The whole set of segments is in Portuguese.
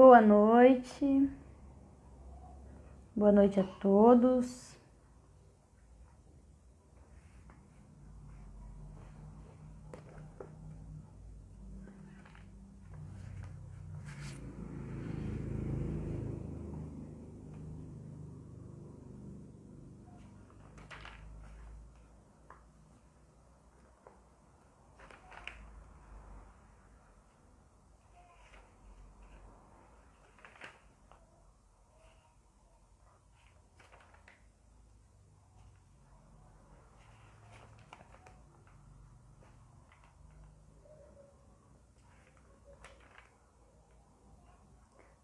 Boa noite a todos.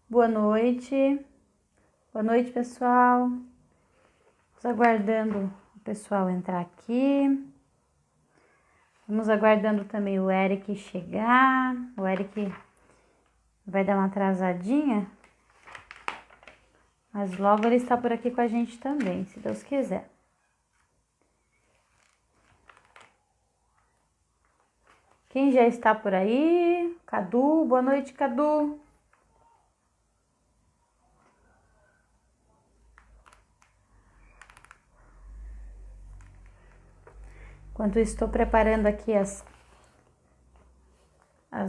Boa noite pessoal. Vamos aguardando o pessoal entrar aqui. Vamos aguardando também o Eric chegar. O Eric vai dar uma atrasadinha, mas logo ele está por aqui com a gente também, se Deus quiser. Quem já está por aí? Cadu, boa noite, Cadu. Enquanto estou preparando aqui as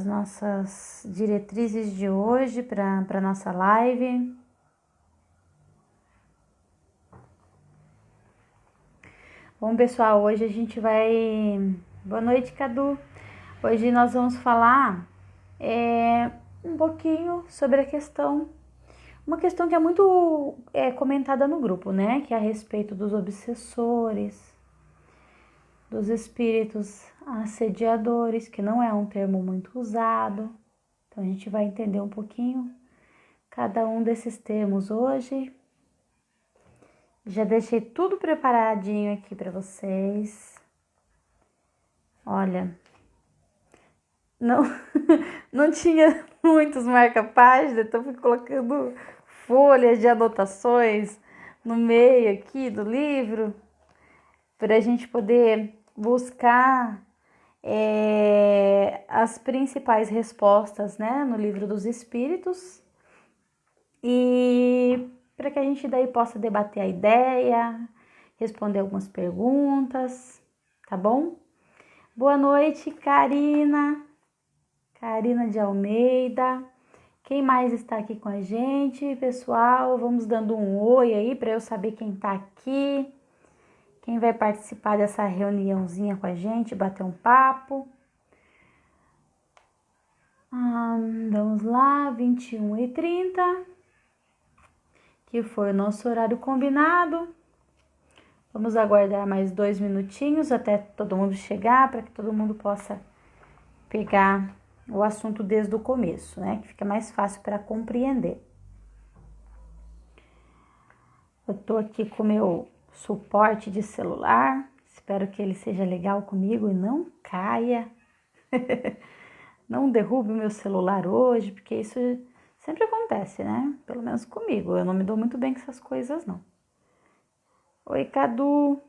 nossas diretrizes de hoje para nossa live. Bom, pessoal, hoje a gente vai... Boa noite, Cadu. Hoje nós vamos falar um pouquinho sobre uma questão que é muito comentada no grupo, né? Que é a respeito dos obsessores, dos espíritos assediadores, que não é um termo muito usado. Então a gente vai entender um pouquinho cada um desses termos hoje. Já deixei tudo preparadinho aqui para vocês. Olha, não tinha muitos marca-páginas, então fui colocando folhas de anotações no meio aqui do livro para a gente poder buscar as principais respostas, né, no livro dos Espíritos, e para que a gente daí possa debater a ideia, responder algumas perguntas, tá bom? Boa noite, Karina de Almeida. Quem mais está aqui com a gente, pessoal? Vamos dando um oi aí para eu saber quem está aqui. Quem vai participar dessa reuniãozinha com a gente, bater um papo. Vamos lá, 21h30, que foi o nosso horário combinado. Vamos aguardar mais 2 minutinhos até todo mundo chegar, para que todo mundo possa pegar o assunto desde o começo, né? Que fica mais fácil para compreender. Eu tô aqui com o meu suporte de celular. Espero que ele seja legal comigo e não caia. Não derrube o meu celular hoje, porque isso sempre acontece, né? Pelo menos comigo. Eu não me dou muito bem com essas coisas, não. Oi, Cadu.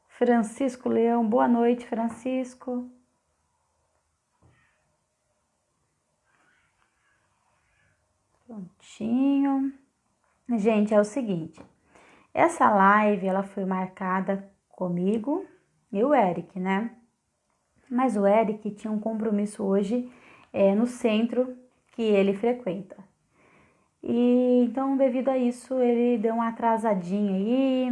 Francisco Leão, boa noite, Francisco. Prontinho. Gente, é o seguinte. Essa live, ela foi marcada comigo e o Eric, né? Mas o Eric tinha um compromisso hoje no centro que ele frequenta. E então, devido a isso, ele deu uma atrasadinha aí.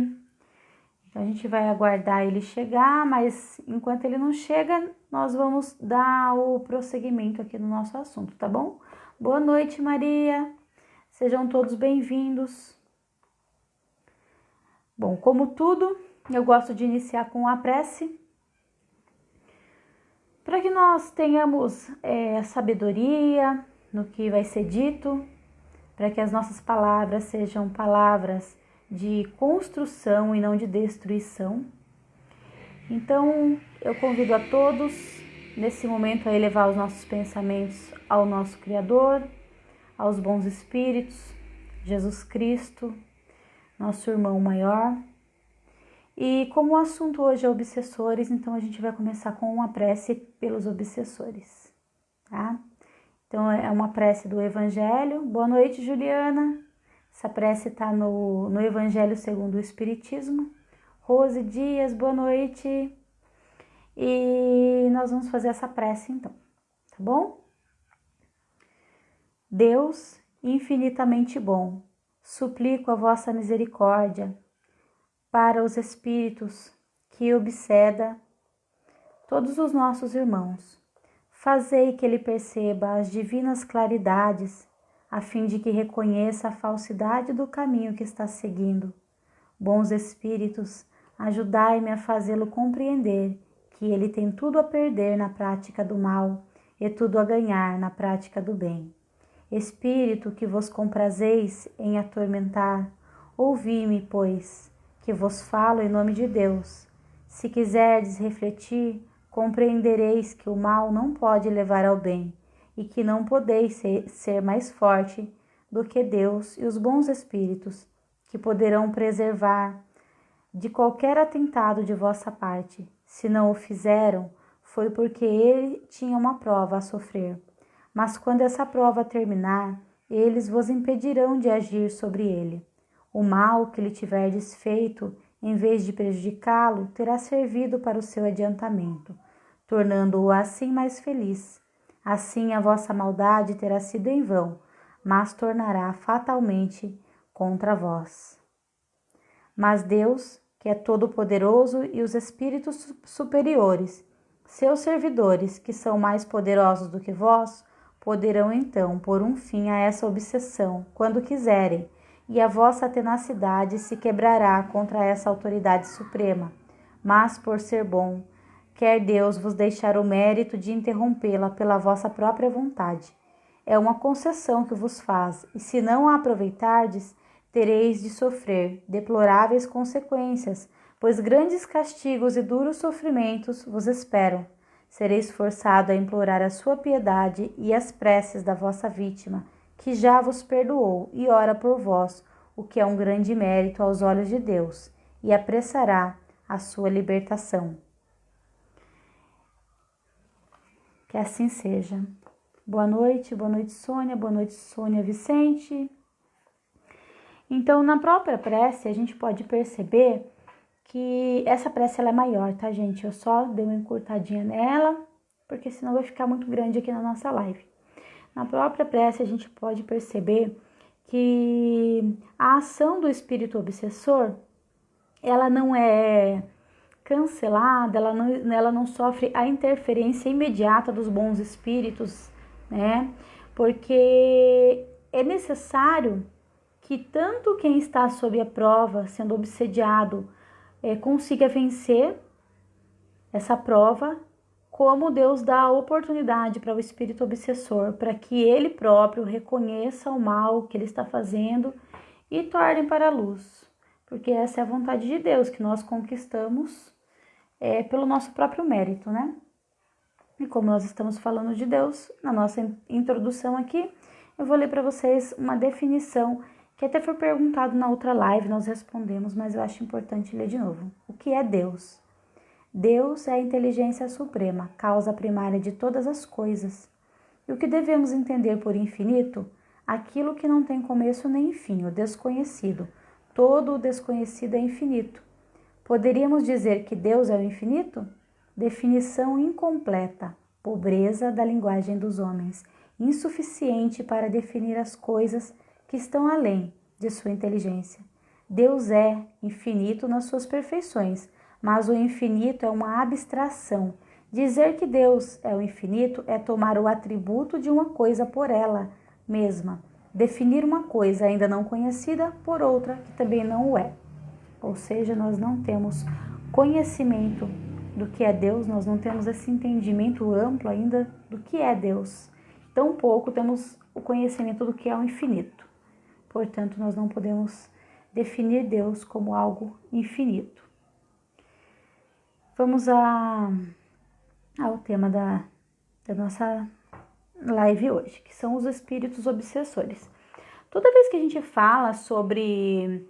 Então, a gente vai aguardar ele chegar, mas enquanto ele não chega, nós vamos dar o prosseguimento aqui no nosso assunto, tá bom? Boa noite, Maria. Sejam todos bem-vindos. Bom, como tudo, eu gosto de iniciar com a prece, para que nós tenhamos sabedoria no que vai ser dito, para que as nossas palavras sejam palavras de construção e não de destruição. Então, eu convido a todos, nesse momento, a elevar os nossos pensamentos ao nosso Criador, aos bons espíritos, Jesus Cristo, nosso irmão maior. E como o assunto hoje é obsessores, então a gente vai começar com uma prece pelos obsessores, tá? Então, é uma prece do Evangelho. Boa noite, Juliana. Essa prece está no Evangelho segundo o Espiritismo. Rose Dias, boa noite. E nós vamos fazer essa prece então, tá bom? Deus infinitamente bom, suplico a vossa misericórdia para os espíritos que obseda todos os nossos irmãos. Fazei que ele perceba as divinas claridades, a fim de que reconheça a falsidade do caminho que está seguindo. Bons espíritos, ajudai-me a fazê-lo compreender que ele tem tudo a perder na prática do mal e tudo a ganhar na prática do bem. Espírito que vos comprazeis em atormentar, ouvi-me, pois, que vos falo em nome de Deus. Se quiserdes refletir, compreendereis que o mal não pode levar ao bem e que não podeis ser mais forte do que Deus e os bons espíritos, que poderão preservar de qualquer atentado de vossa parte. Se não o fizeram, foi porque ele tinha uma prova a sofrer. Mas quando essa prova terminar, eles vos impedirão de agir sobre ele. O mal que lhe tiverdes feito, em vez de prejudicá-lo, terá servido para o seu adiantamento, tornando-o assim mais feliz. Assim a vossa maldade terá sido em vão, mas tornará fatalmente contra vós. Mas Deus, que é todo-poderoso, e os espíritos superiores, seus servidores, que são mais poderosos do que vós, poderão então pôr um fim a essa obsessão, quando quiserem, e a vossa tenacidade se quebrará contra essa autoridade suprema. Mas, por ser bom, quer Deus vos deixar o mérito de interrompê-la pela vossa própria vontade. É uma concessão que vos faz, e se não a aproveitardes, tereis de sofrer deploráveis consequências, pois grandes castigos e duros sofrimentos vos esperam. Sereis forçado a implorar a sua piedade e as preces da vossa vítima, que já vos perdoou e ora por vós, o que é um grande mérito aos olhos de Deus, e apressará a sua libertação. Que assim seja. Boa noite Sônia Vicente. Então, na própria prece, a gente pode perceber que essa prece ela é maior, tá, gente? Eu só dei uma encurtadinha nela, porque senão vai ficar muito grande aqui na nossa live. Na própria prece, a gente pode perceber que a ação do espírito obsessor, ela não é cancelada, ela não sofre a interferência imediata dos bons espíritos, né? Porque é necessário que tanto quem está sob a prova, sendo obsediado, consiga vencer essa prova, como Deus dá a oportunidade para o espírito obsessor, para que ele próprio reconheça o mal que ele está fazendo e torne para a luz. Porque essa é a vontade de Deus, que nós conquistamos pelo nosso próprio mérito, né? E como nós estamos falando de Deus, na nossa introdução aqui, eu vou ler para vocês uma definição que até foi perguntado na outra live, nós respondemos, mas eu acho importante ler de novo. O que é Deus? Deus é a inteligência suprema, causa primária de todas as coisas. E o que devemos entender por infinito? Aquilo que não tem começo nem fim, o desconhecido. Todo o desconhecido é infinito. Poderíamos dizer que Deus é o infinito? Definição incompleta, pobreza da linguagem dos homens, insuficiente para definir as coisas que estão além de sua inteligência. Deus é infinito nas suas perfeições, mas o infinito é uma abstração. Dizer que Deus é o infinito é tomar o atributo de uma coisa por ela mesma, definir uma coisa ainda não conhecida por outra que também não o é. Ou seja, nós não temos conhecimento do que é Deus, nós não temos esse entendimento amplo ainda do que é Deus. Tampouco temos o conhecimento do que é o infinito. Portanto, nós não podemos definir Deus como algo infinito. Vamos ao tema da nossa live hoje, que são os espíritos obsessores. Toda vez que a gente fala sobre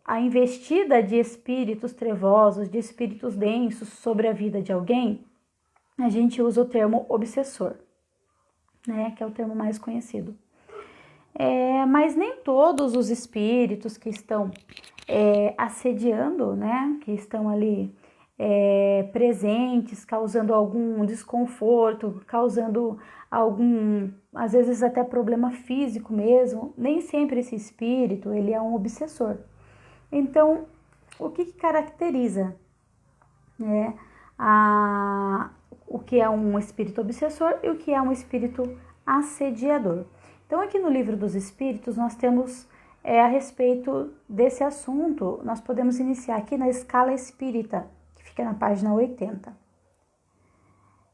a investida de espíritos trevosos, de espíritos densos sobre a vida de alguém, a gente usa o termo obsessor. né, que é o termo mais conhecido. Mas nem todos os espíritos que estão assediando, né, que estão ali presentes, causando algum desconforto, causando algum, às vezes até problema físico mesmo, nem sempre esse espírito, ele é um obsessor. Então, o que caracteriza, né, o que é um espírito obsessor e o que é um espírito assediador? Então, aqui no Livro dos Espíritos, nós temos a respeito desse assunto, nós podemos iniciar aqui na escala espírita, que fica na página 80,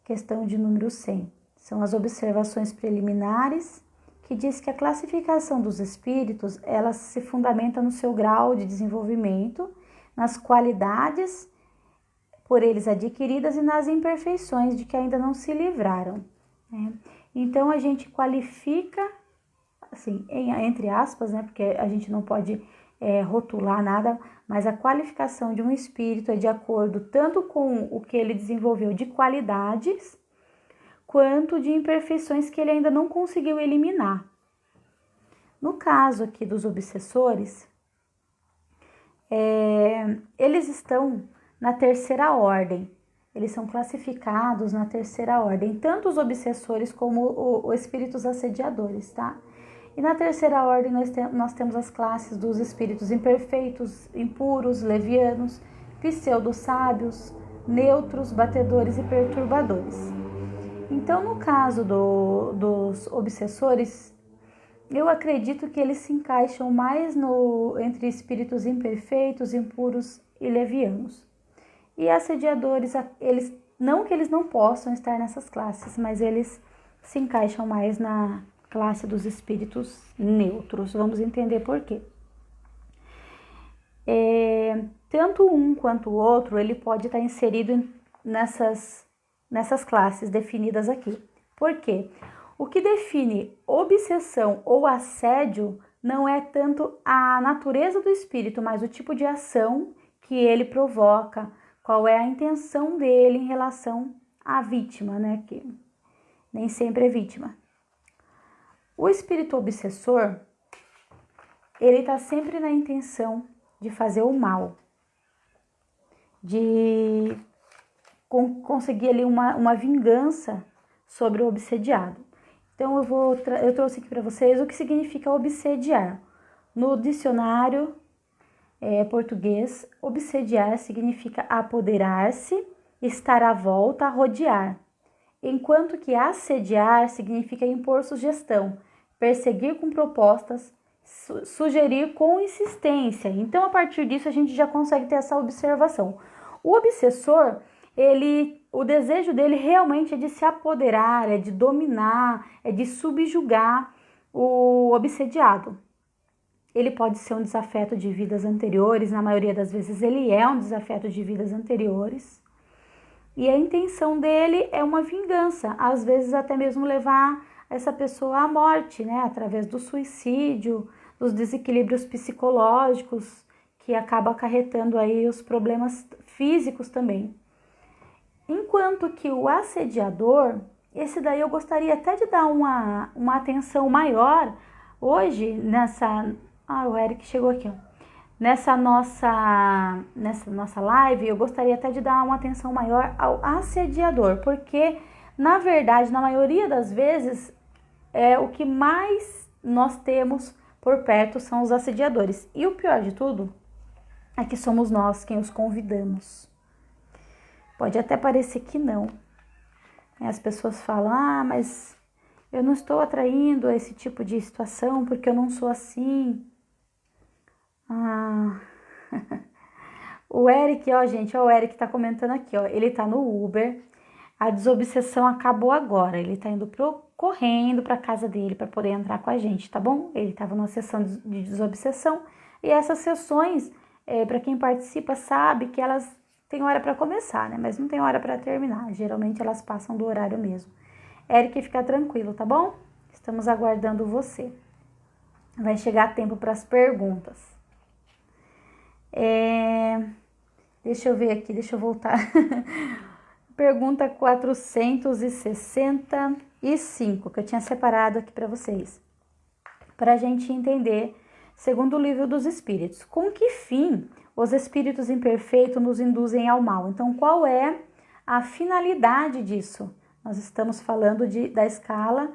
questão de número 100. São as observações preliminares, que diz que a classificação dos espíritos, ela se fundamenta no seu grau de desenvolvimento, nas qualidades por eles adquiridas e nas imperfeições de que ainda não se livraram, né? Então, a gente qualifica, assim, entre aspas, né, porque a gente não pode rotular nada, mas a qualificação de um espírito é de acordo tanto com o que ele desenvolveu de qualidades, quanto de imperfeições que ele ainda não conseguiu eliminar. No caso aqui dos obsessores, eles estão na terceira ordem, eles são classificados na terceira ordem, tanto os obsessores como os espíritos assediadores, tá? E na terceira ordem nós temos as classes dos espíritos imperfeitos, impuros, levianos, pseudo-sábios, neutros, batedores e perturbadores. Então, no caso dos obsessores, eu acredito que eles se encaixam mais entre espíritos imperfeitos, impuros e levianos. E assediadores, não que eles não possam estar nessas classes, mas eles se encaixam mais na classe dos espíritos neutros. Vamos entender por quê. Tanto um quanto o outro, ele pode estar inserido nessas classes definidas aqui. Por quê? O que define obsessão ou assédio não é tanto a natureza do espírito, mas o tipo de ação que ele provoca, qual é a intenção dele em relação à vítima, né? Que nem sempre é vítima. O espírito obsessor, ele está sempre na intenção de fazer o mal, de conseguir ali uma vingança sobre o obsediado. Então eu trouxe aqui para vocês o que significa obsediar. No dicionário português, obsediar significa apoderar-se, estar à volta, rodear. Enquanto que assediar significa impor sugestão, perseguir com propostas, sugerir com insistência. Então, a partir disso, a gente já consegue ter essa observação. O obsessor, o desejo dele realmente é de se apoderar, é de dominar, é de subjugar o obsediado. Ele pode ser um desafeto de vidas anteriores, na maioria das vezes ele é um desafeto de vidas anteriores. E a intenção dele é uma vingança, às vezes até mesmo levar essa pessoa à morte, né? Através do suicídio, dos desequilíbrios psicológicos, que acaba acarretando aí os problemas físicos também. Enquanto que o assediador, esse daí eu gostaria até de dar uma atenção maior hoje nessa... o Eric chegou aqui, ó. Nessa nossa live, eu gostaria até de dar uma atenção maior ao assediador, porque, na verdade, na maioria das vezes, o que mais nós temos por perto são os assediadores. E o pior de tudo é que somos nós quem os convidamos. Pode até parecer que não. As pessoas falam, mas eu não estou atraindo esse tipo de situação porque eu não sou assim. O Eric, gente, o Eric tá comentando aqui, ele tá no Uber, a desobsessão acabou agora, ele tá indo correndo pra casa dele pra poder entrar com a gente, tá bom? Ele tava numa sessão de desobsessão e essas sessões, pra quem participa sabe que elas têm hora pra começar, né? Mas não tem hora pra terminar, geralmente elas passam do horário mesmo. Eric, fica tranquilo, tá bom? Estamos aguardando você. Vai chegar tempo para as perguntas. Deixa eu ver aqui, deixa eu voltar. Pergunta 464. e 5, que eu tinha separado aqui para vocês, para a gente entender, segundo o livro dos Espíritos, com que fim os espíritos imperfeitos nos induzem ao mal. Então, qual é a finalidade disso? Nós estamos falando da escala,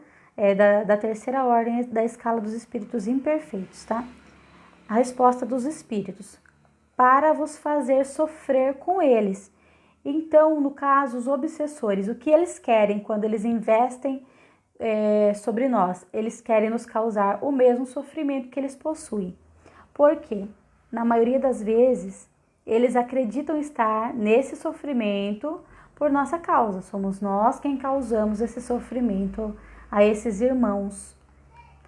da terceira ordem da escala dos espíritos imperfeitos, tá? A resposta dos espíritos: para vos fazer sofrer com eles. Então, no caso, os obsessores, o que eles querem quando eles investem sobre nós? Eles querem nos causar o mesmo sofrimento que eles possuem. Por quê? Na maioria das vezes, eles acreditam estar nesse sofrimento por nossa causa. Somos nós quem causamos esse sofrimento a esses irmãos.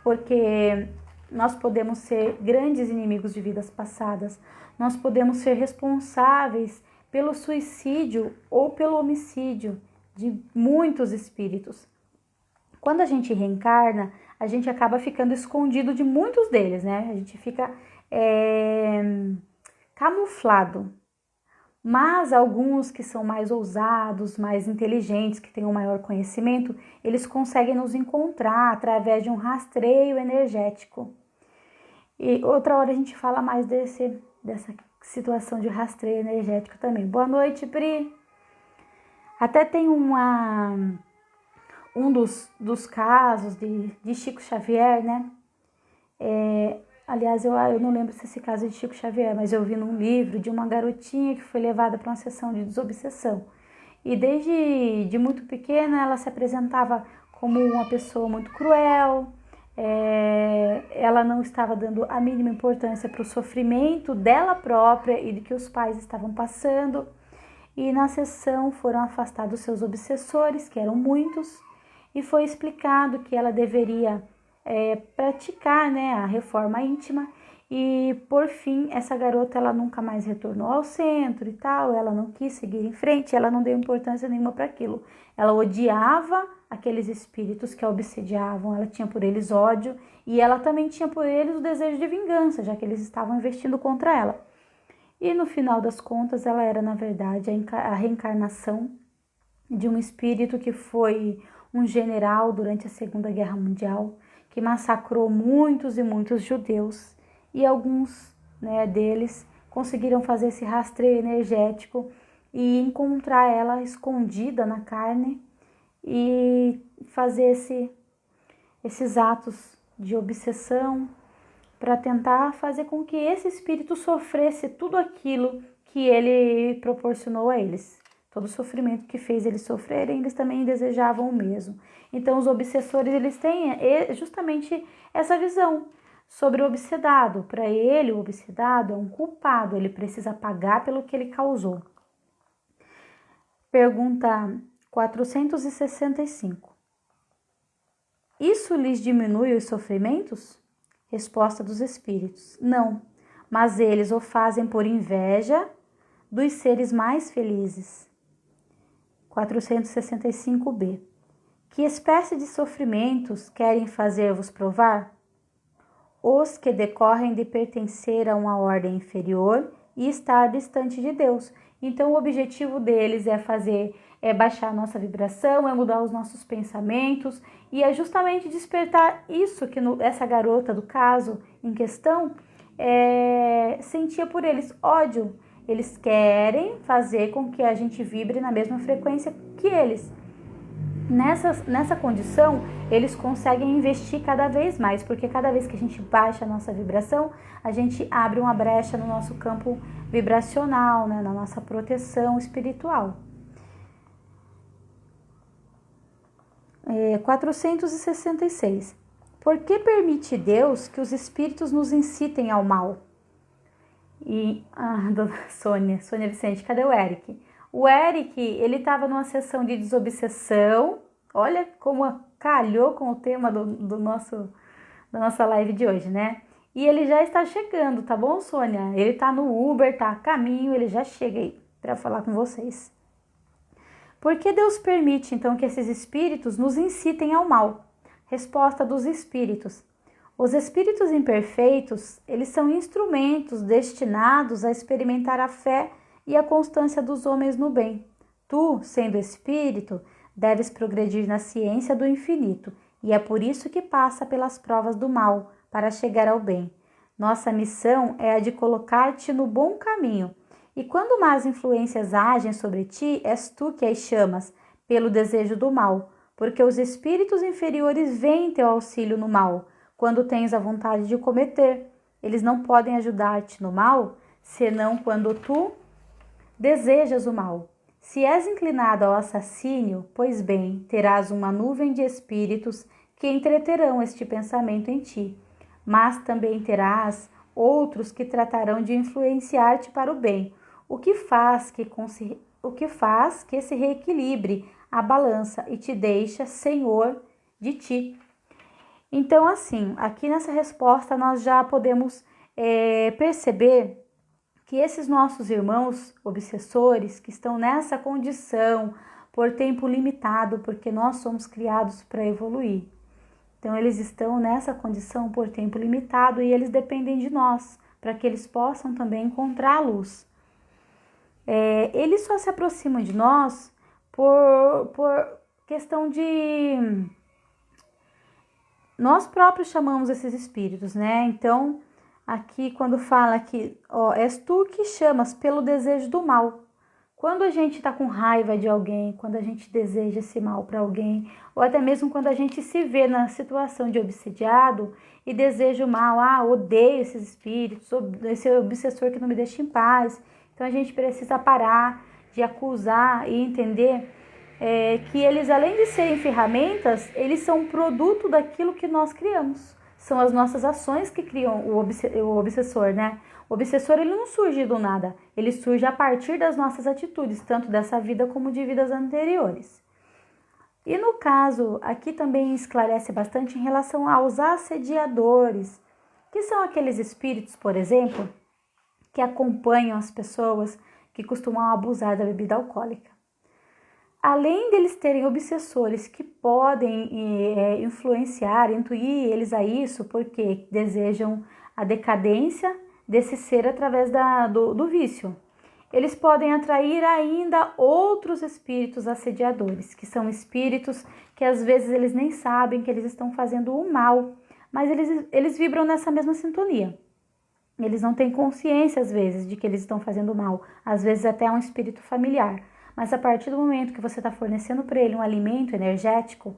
Porque nós podemos ser grandes inimigos de vidas passadas. Nós podemos ser responsáveis pelo suicídio ou pelo homicídio de muitos espíritos. Quando a gente reencarna, a gente acaba ficando escondido de muitos deles, né? A gente fica camuflado. Mas alguns que são mais ousados, mais inteligentes, que têm um maior conhecimento, eles conseguem nos encontrar através de um rastreio energético. E outra hora a gente fala mais dessa situação de rastreio energético também. Boa noite, Pri. Até tem um dos casos de Chico Xavier, né? Aliás, eu não lembro se esse caso é de Chico Xavier, mas eu vi num livro de uma garotinha que foi levada para uma sessão de desobsessão. E desde muito pequena ela se apresentava como uma pessoa muito cruel, ela não estava dando a mínima importância para o sofrimento dela própria e de que os pais estavam passando. E na sessão foram afastados seus obsessores, que eram muitos, e foi explicado que ela deveria praticar, né, a reforma íntima. E por fim, essa garota ela nunca mais retornou ao centro e tal, ela não quis seguir em frente, ela não deu importância nenhuma para aquilo. Ela odiava aqueles espíritos que a obsediavam, ela tinha por eles ódio e ela também tinha por eles o desejo de vingança, já que eles estavam investindo contra ela. E no final das contas, ela era, na verdade, a reencarnação de um espírito que foi um general durante a Segunda Guerra Mundial, que massacrou muitos e muitos judeus, e alguns, né, deles conseguiram fazer esse rastreio energético e encontrar ela escondida na carne e fazer esses atos de obsessão para tentar fazer com que esse espírito sofresse tudo aquilo que ele proporcionou a eles. Todo o sofrimento que fez eles sofrerem, eles também desejavam o mesmo. Então, os obsessores, eles têm justamente essa visão sobre o obsedado. Para ele, o obsedado é um culpado, ele precisa pagar pelo que ele causou. Pergunta 465. Isso lhes diminui os sofrimentos? Resposta dos espíritos: não, mas eles o fazem por inveja dos seres mais felizes. 465b. Que espécie de sofrimentos querem fazer-vos provar? Os que decorrem de pertencer a uma ordem inferior e estar distante de Deus. Então, o objetivo deles é baixar a nossa vibração, é mudar os nossos pensamentos, e é justamente despertar isso que essa garota do caso em questão sentia por eles, ódio. Eles querem fazer com que a gente vibre na mesma frequência que eles. Nessa condição, eles conseguem investir cada vez mais, porque cada vez que a gente baixa a nossa vibração, a gente abre uma brecha no nosso campo vibracional, né, na nossa proteção espiritual. 466. Por que permite Deus que os espíritos nos incitem ao mal? E dona Sônia Vicente, cadê o Eric? O Eric, ele estava numa sessão de desobsessão. Olha como calhou com o tema da nossa live de hoje, né? E ele já está chegando, tá bom, Sônia? Ele tá no Uber, tá a caminho, ele já chega aí para falar com vocês. Por que Deus permite, então, que esses espíritos nos incitem ao mal? Resposta dos espíritos. Os espíritos imperfeitos, eles são instrumentos destinados a experimentar a fé e a constância dos homens no bem. Tu, sendo espírito, Deves progredir na ciência do infinito, e é por isso que passa pelas provas do mal, para chegar ao bem. Nossa missão é a de colocar-te no bom caminho. E quando más influências agem sobre ti, és tu que as chamas, pelo desejo do mal, porque os espíritos inferiores vêm teu auxílio no mal, quando tens a vontade de cometer. Eles não podem ajudar-te no mal, senão quando tu desejas o mal. Se és inclinado ao assassínio, pois bem, terás uma nuvem de espíritos que entreterão este pensamento em ti, mas também terás outros que tratarão de influenciar-te para o bem, o que faz que se reequilibre a balança e te deixa senhor de ti. Então, assim, aqui nessa resposta nós já podemos perceber que esses nossos irmãos obsessores que estão nessa condição por tempo limitado, porque nós somos criados para evoluir. Então, eles estão nessa condição por tempo limitado e eles dependem de nós, para que eles possam também encontrar a luz. Eles só se aproximam de nós por questão de... Nós próprios chamamos esses espíritos, né? Então, aqui quando fala que, és tu que chamas pelo desejo do mal. Quando a gente está com raiva de alguém, quando a gente deseja esse mal para alguém, ou até mesmo quando a gente se vê na situação de obsediado e deseja o mal, odeio esses espíritos, esse obsessor que não me deixa em paz. Então a gente precisa parar de acusar e entender que eles, além de serem ferramentas, eles são um produto daquilo que nós criamos. São as nossas ações que criam o obsessor, né? O obsessor, ele não surge do nada, ele surge a partir das nossas atitudes, tanto dessa vida como de vidas anteriores. E no caso, aqui também esclarece bastante em relação aos assediadores, que são aqueles espíritos, por exemplo, que acompanham as pessoas que costumam abusar da bebida alcoólica. Além deles terem obsessores que podem influenciar, intuir eles a isso, porque desejam a decadência desse ser através do vício. Eles podem atrair ainda outros espíritos assediadores, que são espíritos que às vezes eles nem sabem que eles estão fazendo o mal, mas eles vibram nessa mesma sintonia. Eles não têm consciência às vezes de que eles estão fazendo mal, às vezes até é um espírito familiar. Mas a partir do momento que você está fornecendo para ele um alimento energético,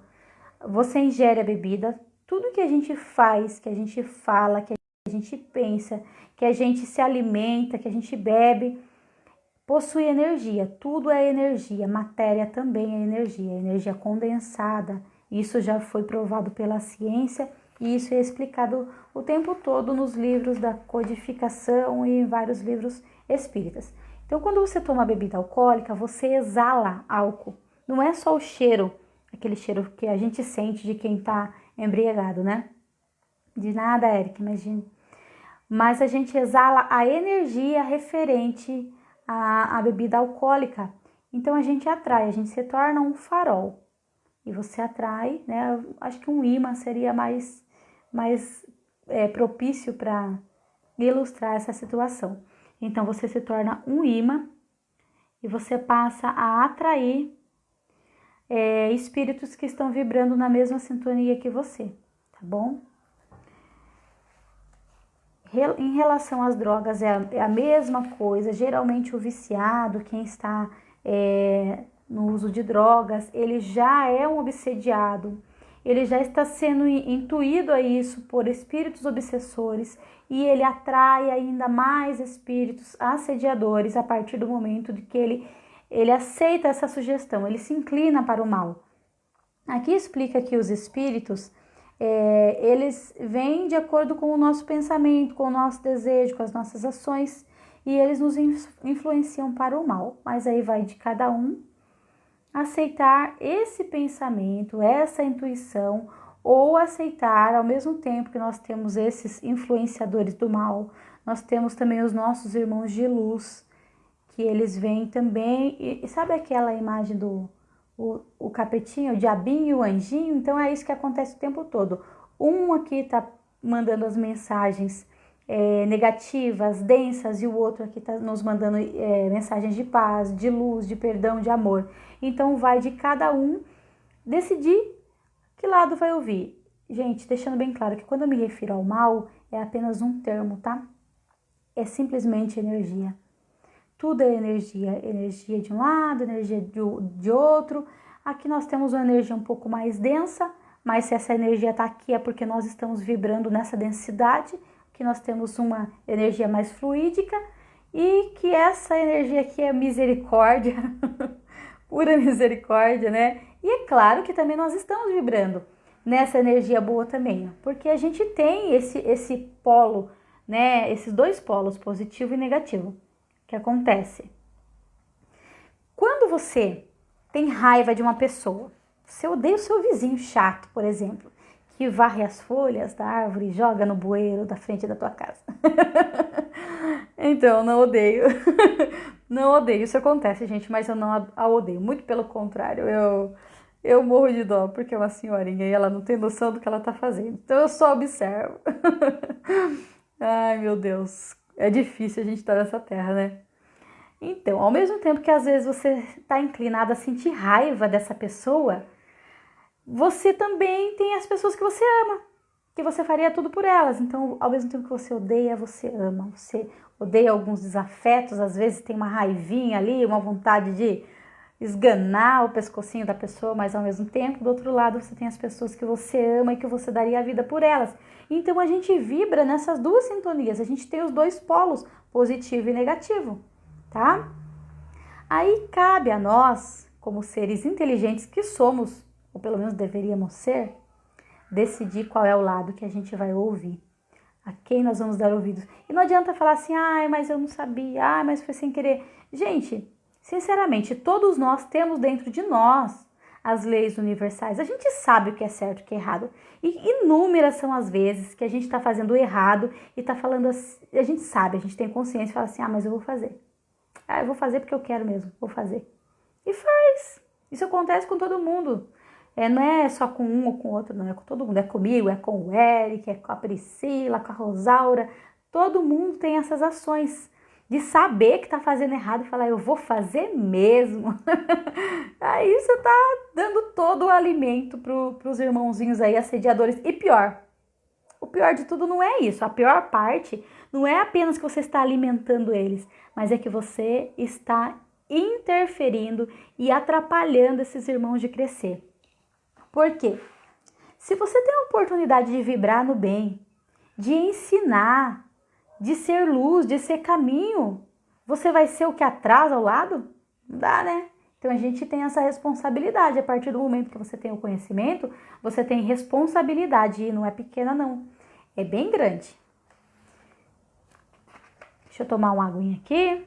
você ingere a bebida, tudo que a gente faz, que a gente fala, que a gente pensa, que a gente se alimenta, que a gente bebe, possui energia. Tudo é energia, matéria também é energia condensada. Isso já foi provado pela ciência e isso é explicado o tempo todo nos livros da codificação e em vários livros espíritas. Então, quando você toma bebida alcoólica, você exala álcool. Não é só o cheiro, aquele cheiro que a gente sente de quem está embriagado, né? De nada, Eric, imagina. Mas a gente exala a energia referente à bebida alcoólica. Então, a gente atrai, a gente se torna um farol. E você atrai, né? Acho que um imã seria mais propício para ilustrar essa situação. Então, você se torna um imã e você passa a atrair espíritos que estão vibrando na mesma sintonia que você, tá bom? Em relação às drogas, é a mesma coisa. Geralmente, o viciado, quem está no uso de drogas, ele já é um obsediado. Ele já está sendo intuído a isso por espíritos obsessores e ele atrai ainda mais espíritos assediadores a partir do momento de que ele aceita essa sugestão, ele se inclina para o mal. Aqui explica que os espíritos, eles vêm de acordo com o nosso pensamento, com o nosso desejo, com as nossas ações e eles nos influenciam para o mal, mas aí vai de cada um aceitar esse pensamento, essa intuição, ou aceitar ao mesmo tempo que nós temos esses influenciadores do mal, nós temos também os nossos irmãos de luz, que eles vêm também, e sabe aquela imagem do o capetinho, o diabinho e o anjinho? Então é isso que acontece o tempo todo. Um aqui está mandando as mensagens negativas, densas, e o outro aqui está nos mandando mensagens de paz, de luz, de perdão, de amor. Então vai de cada um decidir que lado vai ouvir. Gente, deixando bem claro que quando eu me refiro ao mal, é apenas um termo, tá? É simplesmente energia. Tudo é energia. Energia de um lado, energia de outro. Aqui nós temos uma energia um pouco mais densa, mas se essa energia está aqui é porque nós estamos vibrando nessa densidade, que nós temos uma energia mais fluídica e que essa energia aqui é misericórdia, pura misericórdia, né? E é claro que também nós estamos vibrando nessa energia boa também, porque a gente tem esse polo, né? Esses dois polos, positivo e negativo, que acontece. Quando você tem raiva de uma pessoa, você odeia o seu vizinho chato, por exemplo, que varre as folhas da árvore e joga no bueiro da frente da tua casa. Então, não odeio. Não odeio, isso acontece, gente, mas eu não a odeio. Muito pelo contrário, eu morro de dó, porque é uma senhorinha e ela não tem noção do que ela tá fazendo. Então, eu só observo. Ai, meu Deus. É difícil a gente estar nessa terra, né? Então, ao mesmo tempo que às vezes você está inclinado a sentir raiva dessa pessoa, você também tem as pessoas que você ama, que você faria tudo por elas. Então, ao mesmo tempo que você odeia, você ama. Você odeia alguns desafetos, às vezes tem uma raivinha ali, uma vontade de esganar o pescocinho da pessoa, mas ao mesmo tempo, do outro lado, você tem as pessoas que você ama e que você daria a vida por elas. Então, a gente vibra nessas duas sintonias, a gente tem os dois polos, positivo e negativo, tá? Aí cabe a nós, como seres inteligentes que somos, ou pelo menos deveríamos ser, decidir qual é o lado que a gente vai ouvir, a quem nós vamos dar ouvidos. E não adianta falar assim, ai, mas eu não sabia, ai, mas foi sem querer. Gente, sinceramente, todos nós temos dentro de nós as leis universais. A gente sabe o que é certo e o que é errado. E inúmeras são as vezes que a gente está fazendo errado e está falando assim, a gente sabe, a gente tem consciência e fala assim, ah, mas eu vou fazer. Ah, eu vou fazer porque eu quero mesmo, vou fazer. E faz. Isso acontece com todo mundo. Não é só com um ou com outro, não. É com todo mundo. É comigo, é com o Eric, é com a Priscila, com a Rosaura. Todo mundo tem essas ações de saber que tá fazendo errado e falar, eu vou fazer mesmo. Aí você tá dando todo o alimento pros irmãozinhos aí, assediadores. E pior, o pior de tudo não é isso. A pior parte não é apenas que você está alimentando eles, mas é que você está interferindo e atrapalhando esses irmãos de crescer. Por quê? Se você tem a oportunidade de vibrar no bem, de ensinar, de ser luz, de ser caminho, você vai ser o que atrasa ao lado? Não dá, né? Então a gente tem essa responsabilidade. A partir do momento que você tem o conhecimento, você tem responsabilidade. E não é pequena, não. É bem grande. Deixa eu tomar uma aguinha aqui.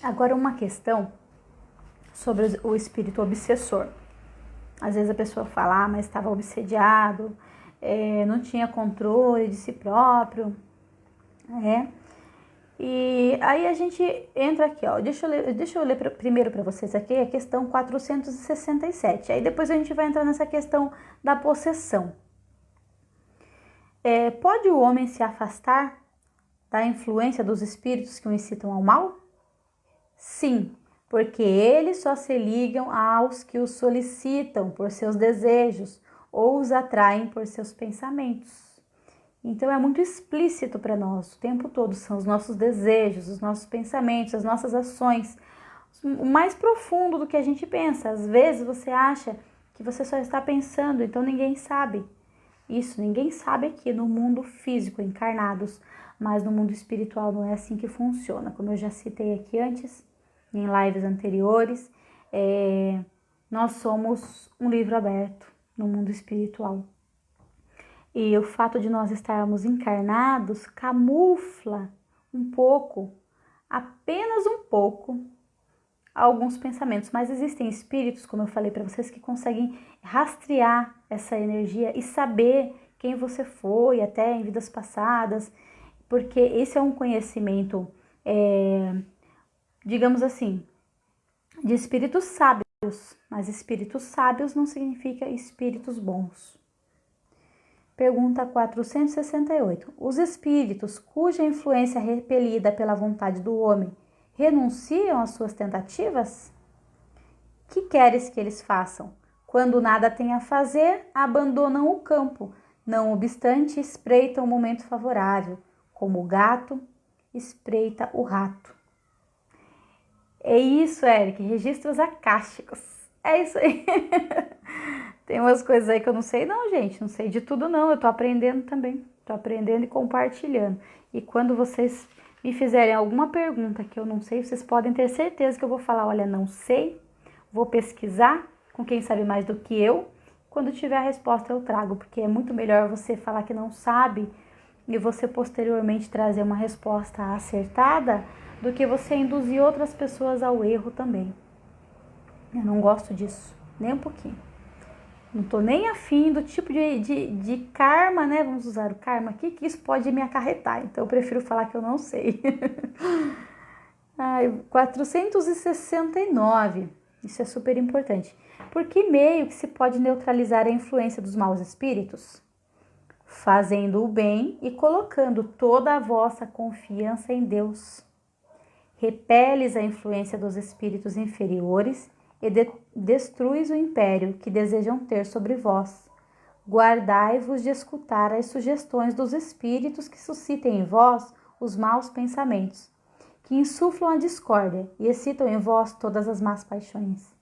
Agora uma questão sobre o espírito obsessor. Às vezes a pessoa fala, mas estava obsediado, não tinha controle de si próprio, né? E aí a gente entra aqui, ó, deixa eu ler primeiro para vocês aqui a questão 467, aí depois a gente vai entrar nessa questão da possessão. Pode o homem se afastar da influência dos espíritos que o incitam ao mal? Sim, porque eles só se ligam aos que os solicitam por seus desejos ou os atraem por seus pensamentos. Então é muito explícito para nós o tempo todo, são os nossos desejos, os nossos pensamentos, as nossas ações, o mais profundo do que a gente pensa. Às vezes você acha que você só está pensando, então ninguém sabe. Isso, ninguém sabe aqui no mundo físico, encarnados, mas no mundo espiritual não é assim que funciona. Como eu já citei aqui antes, em lives anteriores, nós somos um livro aberto no mundo espiritual. E o fato de nós estarmos encarnados camufla um pouco, apenas um pouco, alguns pensamentos. Mas existem espíritos, como eu falei para vocês, que conseguem rastrear essa energia e saber quem você foi até em vidas passadas, porque esse é um conhecimento, digamos assim, de espíritos sábios. mas espíritos sábios não significa espíritos bons. Pergunta 468. Os espíritos cuja influência é repelida pela vontade do homem renunciam às suas tentativas? Que queres que eles façam? Quando nada têm a fazer, abandonam o campo. Não obstante, espreitam o momento favorável, como o gato espreita o rato. É isso, Eric, registros acásticos. É isso aí. Tem umas coisas aí que eu não sei não, gente. Não sei de tudo não, eu tô aprendendo também. Tô aprendendo e compartilhando. E quando vocês me fizerem alguma pergunta que eu não sei, vocês podem ter certeza que eu vou falar, olha, não sei, vou pesquisar com quem sabe mais do que eu. Quando tiver a resposta eu trago, porque é muito melhor você falar que não sabe e você posteriormente trazer uma resposta acertada do que você induzir outras pessoas ao erro também. Eu não gosto disso, nem um pouquinho. Não tô nem afim do tipo de karma, né? Vamos usar o karma aqui, que isso pode me acarretar. Então eu prefiro falar que eu não sei. 469. Isso é super importante. Por que meio que se pode neutralizar a influência dos maus espíritos? Fazendo o bem e colocando toda a vossa confiança em Deus. Repeles a influência dos espíritos inferiores e destruis o império que desejam ter sobre vós. Guardai-vos de escutar as sugestões dos espíritos que suscitem em vós os maus pensamentos, que insuflam a discórdia e excitam em vós todas as más paixões.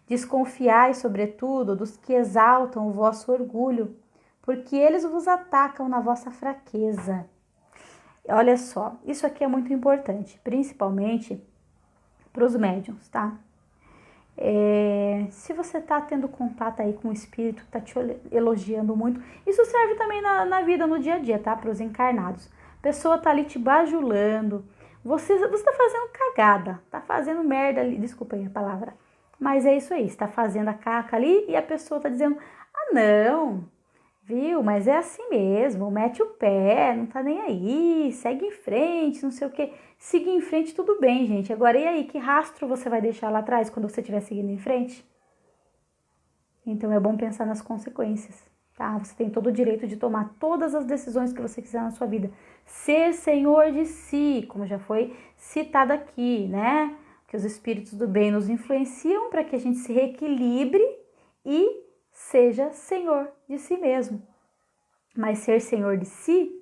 Desconfiai, sobretudo, dos que exaltam o vosso orgulho, porque eles vos atacam na vossa fraqueza. Olha só, isso aqui é muito importante, principalmente para os médiuns, tá? Se você tá tendo contato aí com um espírito que tá te elogiando muito, isso serve também na vida, no dia a dia, tá? Para os encarnados. A pessoa tá ali te bajulando, você tá fazendo cagada, tá fazendo merda ali, desculpa aí a palavra, mas é isso aí, você tá fazendo a caca ali e a pessoa tá dizendo, ah não, viu, mas é assim mesmo, mete o pé, não tá nem aí, segue em frente, não sei o que. Seguir em frente tudo bem, gente, agora e aí, que rastro você vai deixar lá atrás quando você estiver seguindo em frente? Então é bom pensar nas consequências, tá? Você tem todo o direito de tomar todas as decisões que você quiser na sua vida. Ser senhor de si, como já foi citado aqui, né? Que os espíritos do bem nos influenciam para que a gente se reequilibre e seja senhor de si mesmo. Mas ser senhor de si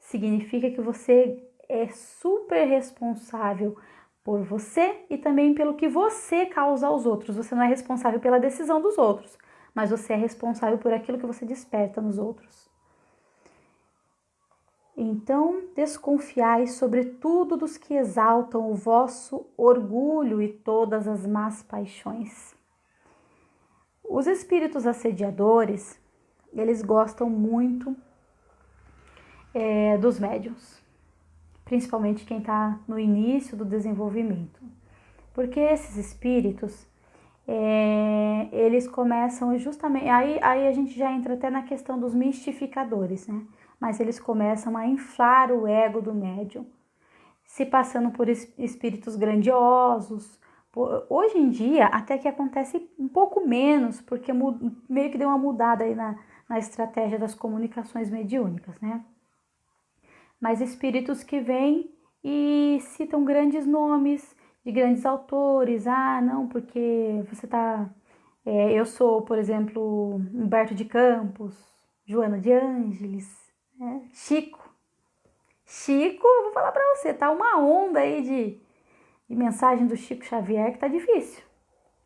significa que você é super responsável por você e também pelo que você causa aos outros. Você não é responsável pela decisão dos outros, mas você é responsável por aquilo que você desperta nos outros. Então, desconfiai sobretudo dos que exaltam o vosso orgulho e todas as más paixões. Os espíritos assediadores, eles gostam muito dos médiuns, principalmente quem está no início do desenvolvimento. Porque esses espíritos, eles começam justamente... Aí a gente já entra até na questão dos mistificadores, né? Mas eles começam a inflar o ego do médium, se passando por espíritos grandiosos. Hoje em dia, até que acontece um pouco menos, porque meio que deu uma mudada aí na estratégia das comunicações mediúnicas, né? Mas espíritos que vêm e citam grandes nomes de grandes autores. Ah, não, porque você tá... eu sou, por exemplo, Humberto de Campos, Joana de Ângeles, Chico. Chico, eu vou falar pra você, tá uma onda aí de mensagem do Chico Xavier que tá difícil.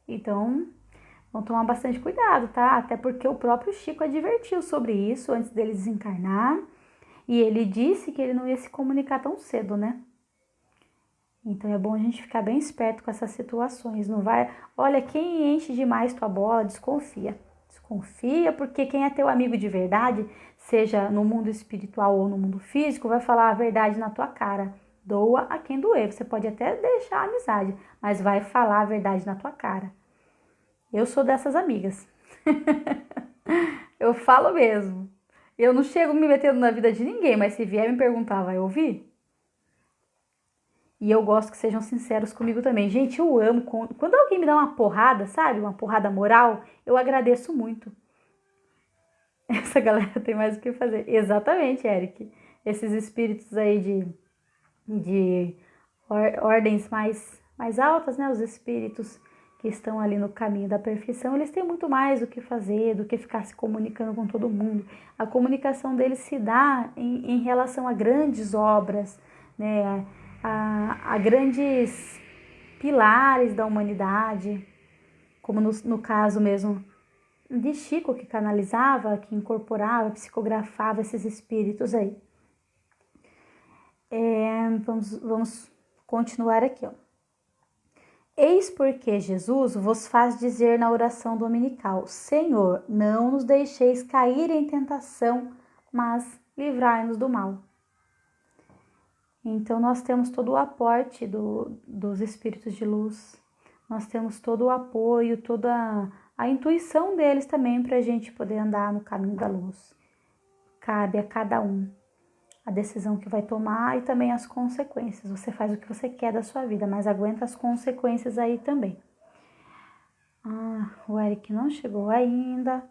Então, vamos tomar bastante cuidado, tá? Até porque o próprio Chico advertiu sobre isso antes dele desencarnar. E ele disse que ele não ia se comunicar tão cedo, né? Então é bom a gente ficar bem esperto com essas situações. Não vai... Olha, quem enche demais tua bola, desconfia. Desconfia, porque quem é teu amigo de verdade, seja no mundo espiritual ou no mundo físico, vai falar a verdade na tua cara. Doa a quem doer. Você pode até deixar a amizade, mas vai falar a verdade na tua cara. Eu sou dessas amigas. Eu falo mesmo. Eu não chego me metendo na vida de ninguém, mas se vier me perguntar, vai ouvir? E eu gosto que sejam sinceros comigo também. Gente, eu amo. Quando alguém me dá uma porrada, sabe? Uma porrada moral, eu agradeço muito. Essa galera tem mais o que fazer. Exatamente, Eric. Esses espíritos aí de ordens mais altas, né? Os espíritos que estão ali no caminho da perfeição, eles têm muito mais o que fazer do que ficar se comunicando com todo mundo. A comunicação deles se dá em relação a grandes obras, né? A grandes pilares da humanidade, como no caso mesmo de Chico, que canalizava, que incorporava, psicografava esses espíritos aí. Vamos continuar aqui, ó. Eis porque Jesus vos faz dizer na oração dominical: Senhor, não nos deixeis cair em tentação, mas livrai-nos do mal. Então, nós temos todo o aporte dos espíritos de luz, nós temos todo o apoio, toda a intuição deles também para a gente poder andar no caminho da luz. Cabe a cada um a decisão que vai tomar e também as consequências. Você faz o que você quer da sua vida, mas aguenta as consequências aí também. O Eric não chegou ainda.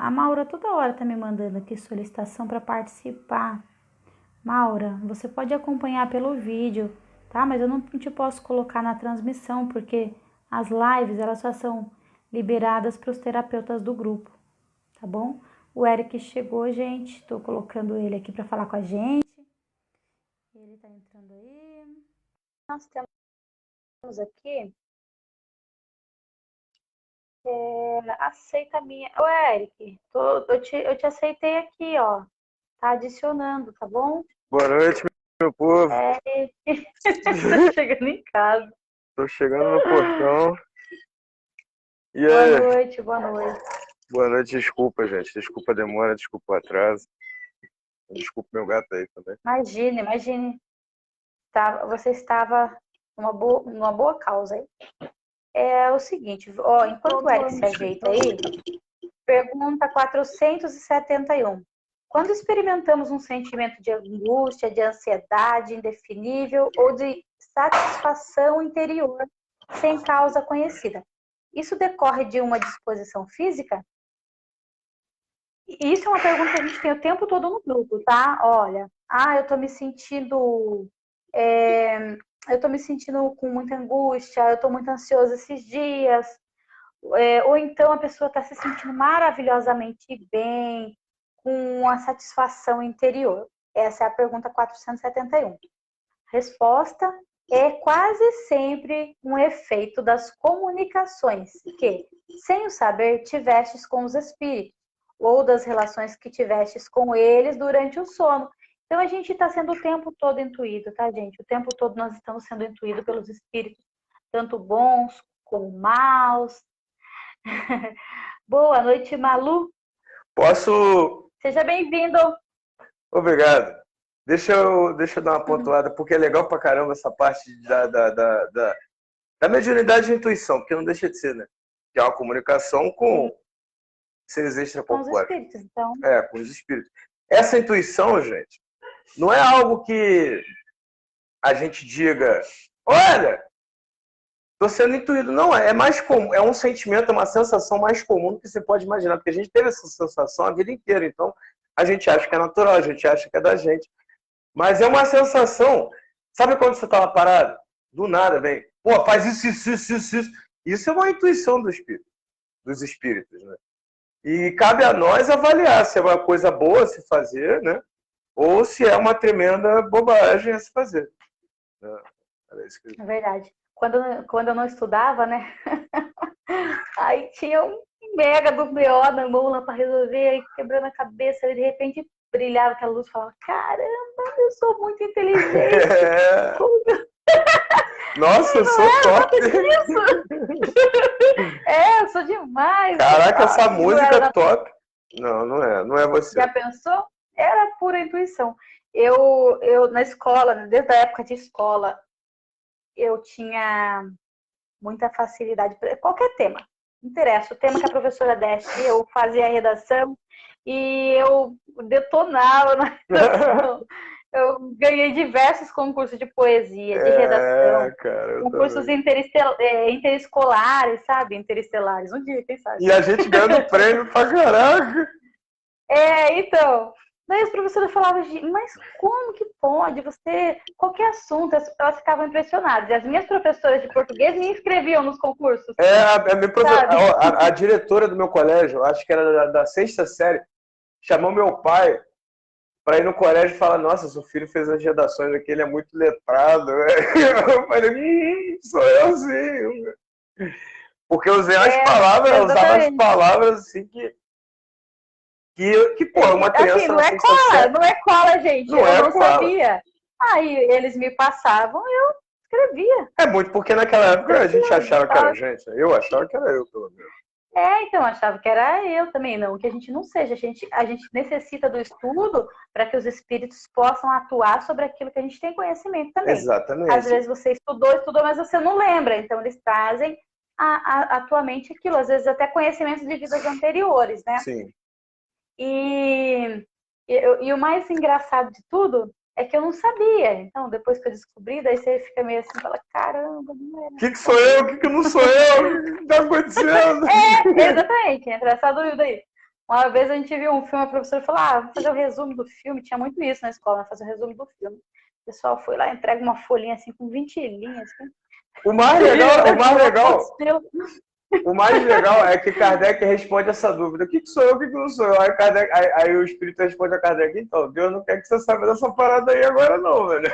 A Maura toda hora tá me mandando aqui solicitação para participar. Maura, você pode acompanhar pelo vídeo, tá? Mas eu não te posso colocar na transmissão, porque as lives, elas só são liberadas para os terapeutas do grupo, tá bom? O Eric chegou, gente. Tô colocando ele aqui para falar com a gente. Ele tá entrando aí. Nós temos aqui... aceita a minha... Ô, Eric, eu te aceitei aqui, ó. Tá adicionando, tá bom? Boa noite, meu povo. Tô chegando em casa. Tô chegando no portão. E boa aí? Noite, boa noite. Boa noite, desculpa, gente. Desculpa a demora, desculpa o atraso. Desculpa meu gato aí também. Imagine. Você estava numa boa causa aí. É o seguinte, ó, enquanto o Eric se ajeita aí, pergunta 471. Quando experimentamos um sentimento de angústia, de ansiedade indefinível ou de satisfação interior sem causa conhecida, isso decorre de uma disposição física? Isso é uma pergunta que a gente tem o tempo todo no grupo, tá? Olha, eu tô me sentindo com muita angústia, eu tô muito ansiosa esses dias, ou então a pessoa está se sentindo maravilhosamente bem, com uma satisfação interior. Essa é a pergunta 471. Resposta: é quase sempre um efeito das comunicações que, sem o saber, tivestes com os espíritos, ou das relações que tivestes com eles durante o sono. Então, a gente está sendo o tempo todo intuído, tá, gente? O tempo todo nós estamos sendo intuídos pelos espíritos, tanto bons como maus. Boa noite, Malu. Posso... Seja bem-vindo. Obrigado. Deixa eu dar uma pontuada, porque é legal pra caramba essa parte da mediunidade e intuição, porque não deixa de ser, né? Que é uma comunicação com seres extracorpóreos. Com os espíritos, então. Com os espíritos. Essa intuição, gente, não é algo que a gente diga, olha, estou sendo intuído. Não, é mais comum, é um sentimento, é uma sensação mais comum do que você pode imaginar, porque a gente teve essa sensação a vida inteira, então a gente acha que é natural, a gente acha que é da gente. Mas é uma sensação, sabe quando você está lá parado? Do nada, vem, pô, faz isso. Isso é uma intuição do espírito, dos espíritos, né? E cabe a nós avaliar se é uma coisa boa a se fazer, né? Ou se é uma tremenda bobagem a se fazer. É verdade. Quando eu não estudava, né? Aí tinha um mega do BO na mão lá para resolver, aí quebrando a cabeça, e de repente brilhava aquela luz e falava: caramba, eu sou muito inteligente. Nossa, eu sou top! Eu sou demais! Caraca, essa música é top! Não é você. Já pensou? Era pura intuição. Eu na escola, desde a época de escola, eu tinha muita facilidade para qualquer tema. Não interessa, o tema que a professora desse, eu fazia a redação e eu detonava na redação. Eu ganhei diversos concursos de poesia, de É, redação, cara, eu concursos também. interescolares, sabe? Interestelares, um dia, quem sabe? E a gente ganhando prêmio pra caraca. Então. Daí as professoras falavam, mas como que pode? Você, qualquer assunto, elas ficavam impressionadas. E as minhas professoras de português me inscreviam nos concursos, sabe? A diretora do meu colégio, acho que era da sexta série, chamou meu pai para ir no colégio e falar: Nossa, seu filho fez as redações aqui, ele é muito letrado. Eu falei: Sou eu sim. Porque eu usava as Exatamente. palavras assim pô, uma Assim, criança na sexta série não é cola, gente. não Eu é não qual. sabia. Aí eles me passavam, eu escrevia. É muito porque naquela época a gente Tranquilo. achava que era a gente. Eu achava que era eu, pelo menos. Então, achava que era eu também, não, que a gente não seja. A gente necessita do estudo para que os espíritos possam atuar sobre aquilo que a gente tem conhecimento também. Às Exatamente. vezes você estudou, mas você não lembra, então eles trazem à tua mente aquilo, às vezes até conhecimentos de vidas anteriores, né? Sim. E o mais engraçado de tudo é que eu não sabia. Então, depois que eu descobri, daí você fica meio assim, fala, caramba, não era, O que sou sou eu? O eu. que não sou eu? O que está acontecendo? Exatamente, entra essa dúvida aí. Uma vez a gente viu um filme, a professora falou, vamos fazer o resumo do filme. Tinha muito isso na escola, fazer o resumo do filme. O pessoal foi lá, entrega uma folhinha assim, com 20 linhas. Assim. O mais legal, o mais Não legal, aconteceu. o mais legal é que Kardec responde essa dúvida. O que sou eu? O que não sou eu? Aí o espírito responde a Kardec, então, Deus não quer que você saiba dessa parada aí agora não, velho.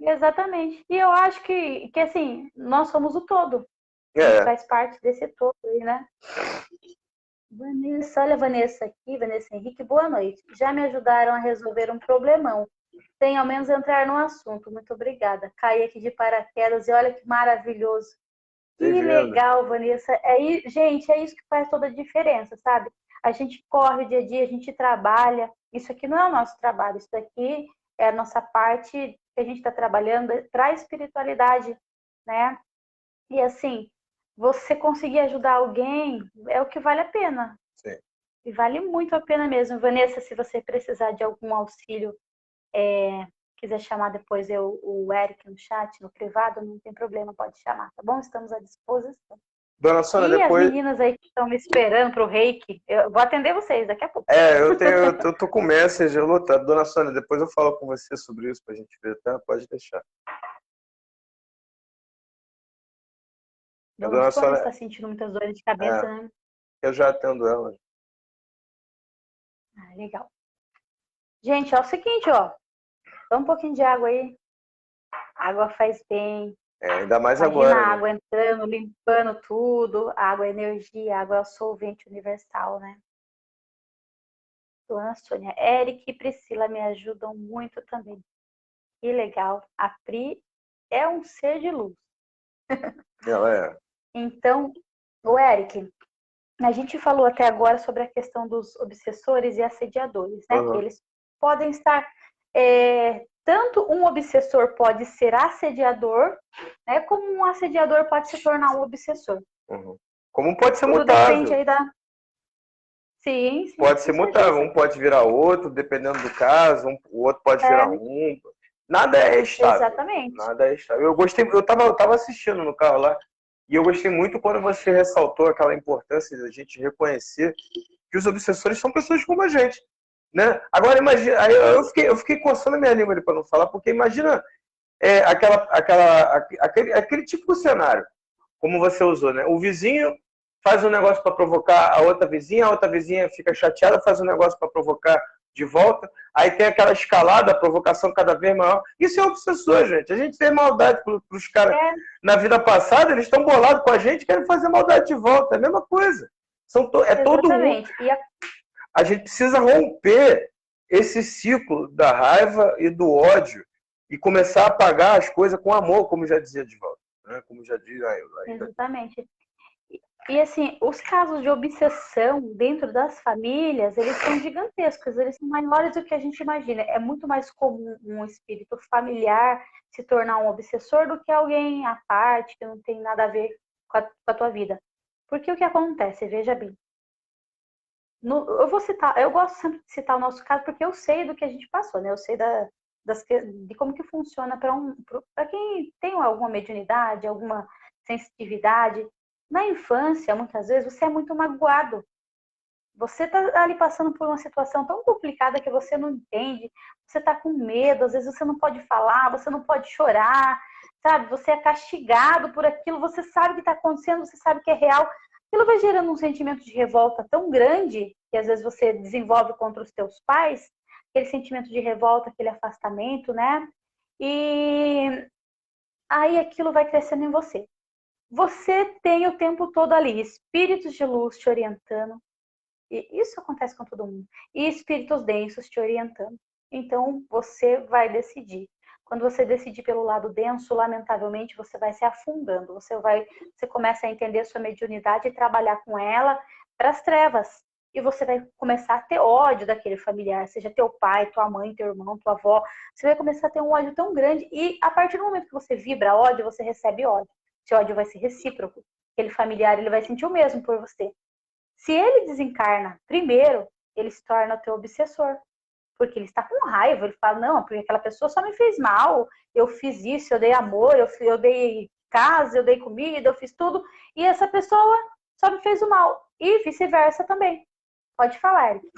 Exatamente. E eu acho que assim, nós somos o todo. A gente É, faz parte desse todo aí, né? Vanessa, olha a Vanessa aqui, Vanessa Henrique, boa noite. Já me ajudaram a resolver um problemão. Sem ao menos entrar no assunto. Muito obrigada. Caí aqui de paraquedas e olha que maravilhoso. você Que vendo. legal, Vanessa. Gente, é isso que faz toda a diferença, sabe? A gente corre o dia a dia, a gente trabalha. Isso aqui não é o nosso trabalho, isso daqui é a nossa parte que a gente está trabalhando para a espiritualidade, né? E assim, você conseguir ajudar alguém é o que vale a pena. Sim. E vale muito a pena mesmo. Vanessa, se você precisar de algum auxílio, quiser chamar depois o Eric no chat, no privado, não tem problema, pode chamar, tá bom? Estamos à disposição. Dona Sônia, E as depois. meninas aí que estão me esperando para o reiki, eu vou atender vocês daqui a pouco. Eu tô com message lotado. Dona Sônia, depois eu falo com você sobre isso pra gente ver, tá? Pode deixar. A Dona Dona Sônia Sônia, está sentindo muitas dores de cabeça, é, né? eu já atendo ela. Legal. Gente, é o seguinte, ó. Toma um pouquinho de água aí. Água faz bem. Ainda mais Imagina agora, a né? água entrando, limpando tudo. A água é energia, a água é o solvente universal, né? Dona Sônia, Eric e Priscila me ajudam muito também. Que legal. A Pri é um ser de luz. Ela é. Então, o Eric, a gente falou até agora sobre a questão dos obsessores e assediadores, né? Que Uhum. eles podem estar. Tanto um obsessor pode ser assediador, né? Como um assediador pode se tornar um obsessor. Uhum. Como pode ser Tudo depende mutável. aí da. Sim, sim, Pode ser com mutável. certeza. Um pode virar outro, dependendo do caso. O outro pode virar É, um. Nada é estável. exatamente. Nada é estável. Eu tava assistindo no carro lá. E eu gostei muito quando você ressaltou aquela importância da gente reconhecer que os obsessores são pessoas como a gente. Né? Agora imagina, aí eu fiquei coçando a minha língua ali para não falar, porque imagina aquele tipo de cenário, como você usou, né? O vizinho faz um negócio para provocar a outra vizinha fica chateada, faz um negócio para provocar de volta, aí tem aquela escalada, a provocação cada vez maior. Isso é obsessor, gente. A gente tem maldade para os caras. É, Na vida passada, eles estão bolados com a gente, querem fazer maldade de volta. É a mesma coisa. É todo mundo. exatamente. A gente precisa romper esse ciclo da raiva e do ódio e começar a pagar as coisas com amor, como já dizia de volta, né? Como já diz ainda. Exatamente. E assim, os casos de obsessão dentro das famílias, eles são gigantescos, eles são maiores do que a gente imagina. É muito mais comum um espírito familiar se tornar um obsessor do que alguém à parte, que não tem nada a ver com a tua vida. Porque o que acontece? Veja bem, Eu vou citar, eu gosto sempre de citar o nosso caso porque eu sei do que a gente passou, né? Eu sei de como que funciona para quem tem alguma mediunidade, alguma sensitividade. Na infância, muitas vezes, você é muito magoado. Você está ali passando por uma situação tão complicada que você não entende, você está com medo, às vezes você não pode falar, você não pode chorar, sabe? Você é castigado por aquilo, você sabe o que está acontecendo, você sabe que é real. Aquilo vai gerando um sentimento de revolta tão grande que às vezes você desenvolve contra os teus pais, aquele sentimento de revolta, aquele afastamento, né? E aí aquilo vai crescendo em você. Você tem o tempo todo ali espíritos de luz te orientando, e isso acontece com todo mundo. E espíritos densos te orientando. Então, você vai decidir. Quando você decidir pelo lado denso, lamentavelmente, você vai se afundando. Você começa a entender sua mediunidade e trabalhar com ela para as trevas. E você vai começar a ter ódio daquele familiar, seja teu pai, tua mãe, teu irmão, tua avó. Você vai começar a ter um ódio tão grande. E a partir do momento que você vibra ódio, você recebe ódio. Esse ódio vai ser recíproco. Aquele familiar, ele vai sentir o mesmo por você. Se ele desencarna primeiro, ele se torna o teu obsessor. Porque ele está com raiva, ele fala, não, porque aquela pessoa só me fez mal, eu fiz isso, eu dei amor, eu dei casa, eu dei comida, eu fiz tudo, e essa pessoa só me fez o mal. E vice-versa também. Pode falar, Eric.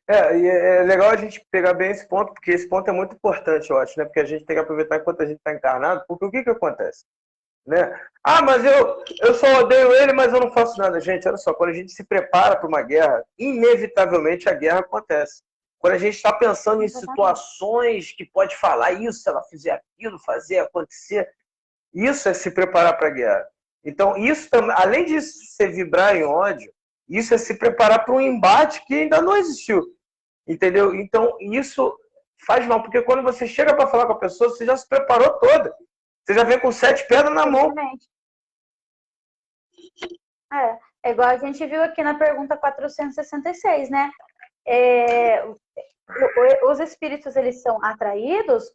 E é legal a gente pegar bem esse ponto, porque esse ponto é muito importante, eu acho, né? Porque a gente tem que aproveitar enquanto a gente está encarnado, porque o que acontece? Né? Ah, mas eu só odeio ele, mas eu não faço nada. Gente, olha só, quando a gente se prepara para uma guerra, inevitavelmente a guerra acontece. Quando a gente está pensando em situações que pode falar isso, se ela fizer aquilo, fazer acontecer, isso é se preparar para a guerra. Então, isso também, além de você vibrar em ódio, isso é se preparar para um embate que ainda não existiu. Entendeu? Então, isso faz mal, porque quando você chega para falar com a pessoa, você já se preparou toda. Você já vem com 7 pedras na mão. É igual a gente viu aqui na pergunta 466, né? Os espíritos, eles são atraídos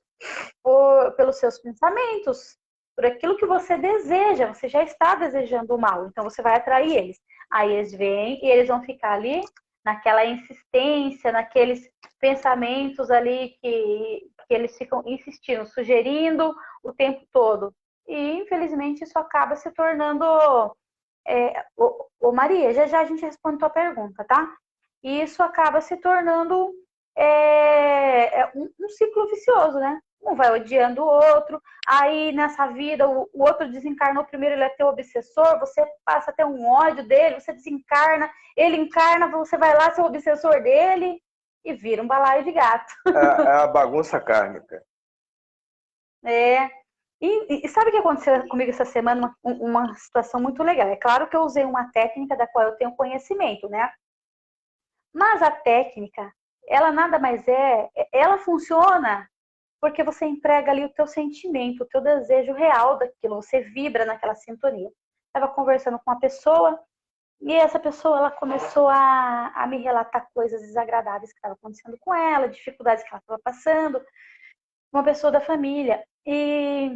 pelos seus pensamentos, por aquilo que você deseja, você já está desejando o mal, então você vai atrair eles. Aí eles vêm e eles vão ficar ali naquela insistência, naqueles pensamentos ali que eles ficam insistindo, sugerindo o tempo todo. E infelizmente isso acaba se tornando. Maria, já a gente responde a tua pergunta, tá? E isso acaba se tornando um ciclo vicioso, né? Um vai odiando o outro, aí nessa vida o outro desencarnou primeiro, ele é teu obsessor, você passa a ter um ódio dele, você desencarna, ele encarna, você vai lá ser o obsessor dele e vira um balaio de gato. É a bagunça kármica. E sabe o que aconteceu comigo essa semana? Uma situação muito legal. É claro que eu usei uma técnica da qual eu tenho conhecimento, né? Mas a técnica, ela nada mais ela funciona porque você emprega ali o teu sentimento, o teu desejo real daquilo, você vibra naquela sintonia. Estava conversando com uma pessoa e essa pessoa ela começou a me relatar coisas desagradáveis que estavam acontecendo com ela, dificuldades que ela estava passando, uma pessoa da família. E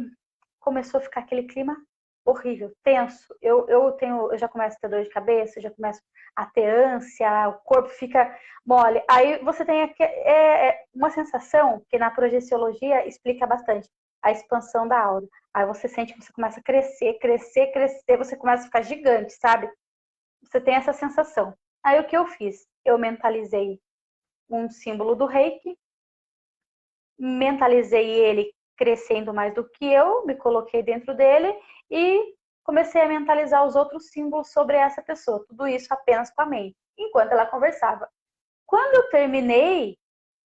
começou a ficar aquele clima horrível, tenso. Eu já começo a ter dor de cabeça, já começo a ter ânsia, o corpo fica mole. Aí você tem uma sensação que na projeciologia explica bastante a expansão da aura. Aí você sente que você começa a crescer, crescer, crescer, você começa a ficar gigante, sabe? Você tem essa sensação. Aí o que eu fiz? Eu mentalizei um símbolo do Reiki, mentalizei ele crescendo mais do que eu, me coloquei dentro dele e comecei a mentalizar os outros símbolos sobre essa pessoa. Tudo isso apenas com a mente, enquanto ela conversava. Quando eu terminei,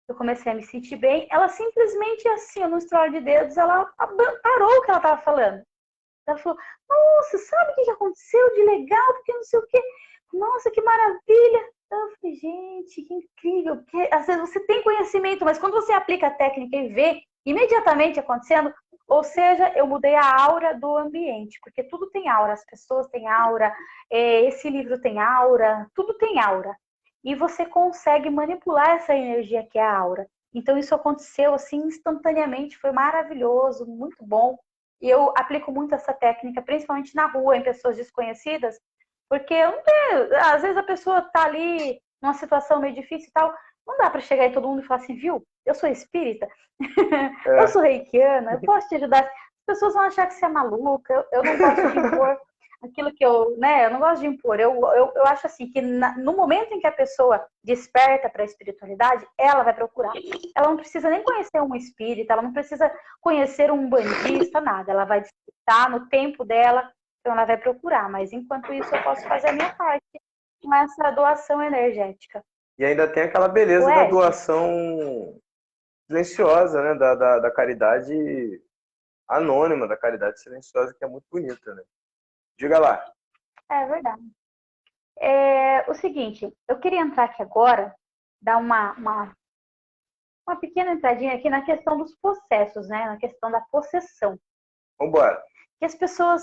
eu comecei a me sentir bem, ela simplesmente assim, no estralar de dedos, ela parou o que ela estava falando. Ela falou, nossa, sabe o que aconteceu de legal? Porque não sei o quê. Nossa, que maravilha. Eu falei, gente, que incrível. Porque às vezes você tem conhecimento, mas quando você aplica a técnica e vê imediatamente acontecendo, ou seja, eu mudei a aura do ambiente, porque tudo tem aura, as pessoas têm aura, esse livro tem aura, tudo tem aura. E você consegue manipular essa energia que é a aura. Então isso aconteceu assim instantaneamente, foi maravilhoso, muito bom. E eu aplico muito essa técnica, principalmente na rua, em pessoas desconhecidas, porque às vezes a pessoa está ali numa situação meio difícil e tal, não dá para chegar em todo mundo e falar assim, viu, eu sou espírita, eu sou reikiana, eu posso te ajudar. As pessoas vão achar que você é maluca, eu não gosto de impor aquilo que eu não gosto de impor. Eu acho assim que no momento em que a pessoa desperta para a espiritualidade, ela vai procurar. Ela não precisa nem conhecer um espírita, ela não precisa conhecer um bandista, nada. Ela vai despertar no tempo dela, então ela vai procurar. Mas enquanto isso, eu posso fazer a minha parte com essa doação energética. E ainda tem aquela beleza da Ué, doação silenciosa, né? Da caridade anônima, da caridade silenciosa, que é muito bonita, né? Diga lá. é verdade. O seguinte, eu queria entrar aqui agora, dar uma pequena entradinha aqui na questão dos possessos, né? Na questão da possessão. Vambora. Que as pessoas,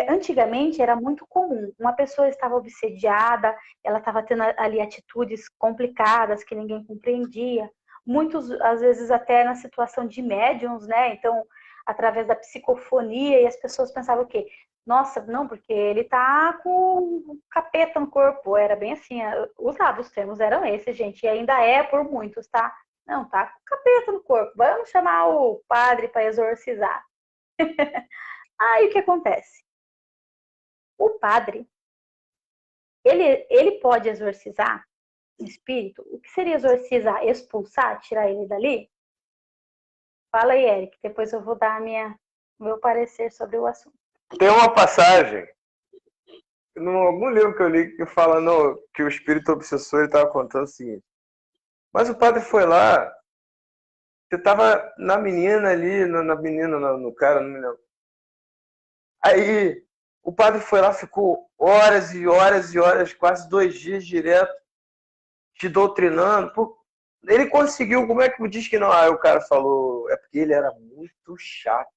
antigamente era muito comum. Uma pessoa estava obsediada, ela estava tendo ali atitudes complicadas que ninguém compreendia. Muitos, às vezes, até na situação de médiums, né? Então, através da psicofonia, e as pessoas pensavam o quê? Nossa, não, porque ele tá com capeta no corpo. Era bem assim, os termos eram esses, gente, e ainda é por muitos, tá? Não, tá com capeta no corpo. Vamos chamar o padre para exorcizar. Aí o que acontece? O padre, ele pode exorcizar o espírito? O que seria exorcizar? Expulsar? Tirar ele dali? Fala aí, Eric, depois eu vou dar meu parecer sobre o assunto. Tem uma passagem, em algum livro que eu li, que fala que o espírito obsessor estava contando o seguinte. Mas o padre foi lá, você estava na menina ali, na menina, no cara, não me lembro. Aí o padre foi lá, ficou horas e horas e horas, quase 2 dias direto, te doutrinando. Ele conseguiu, como é que diz que não? Aí o cara falou, é porque ele era muito chato.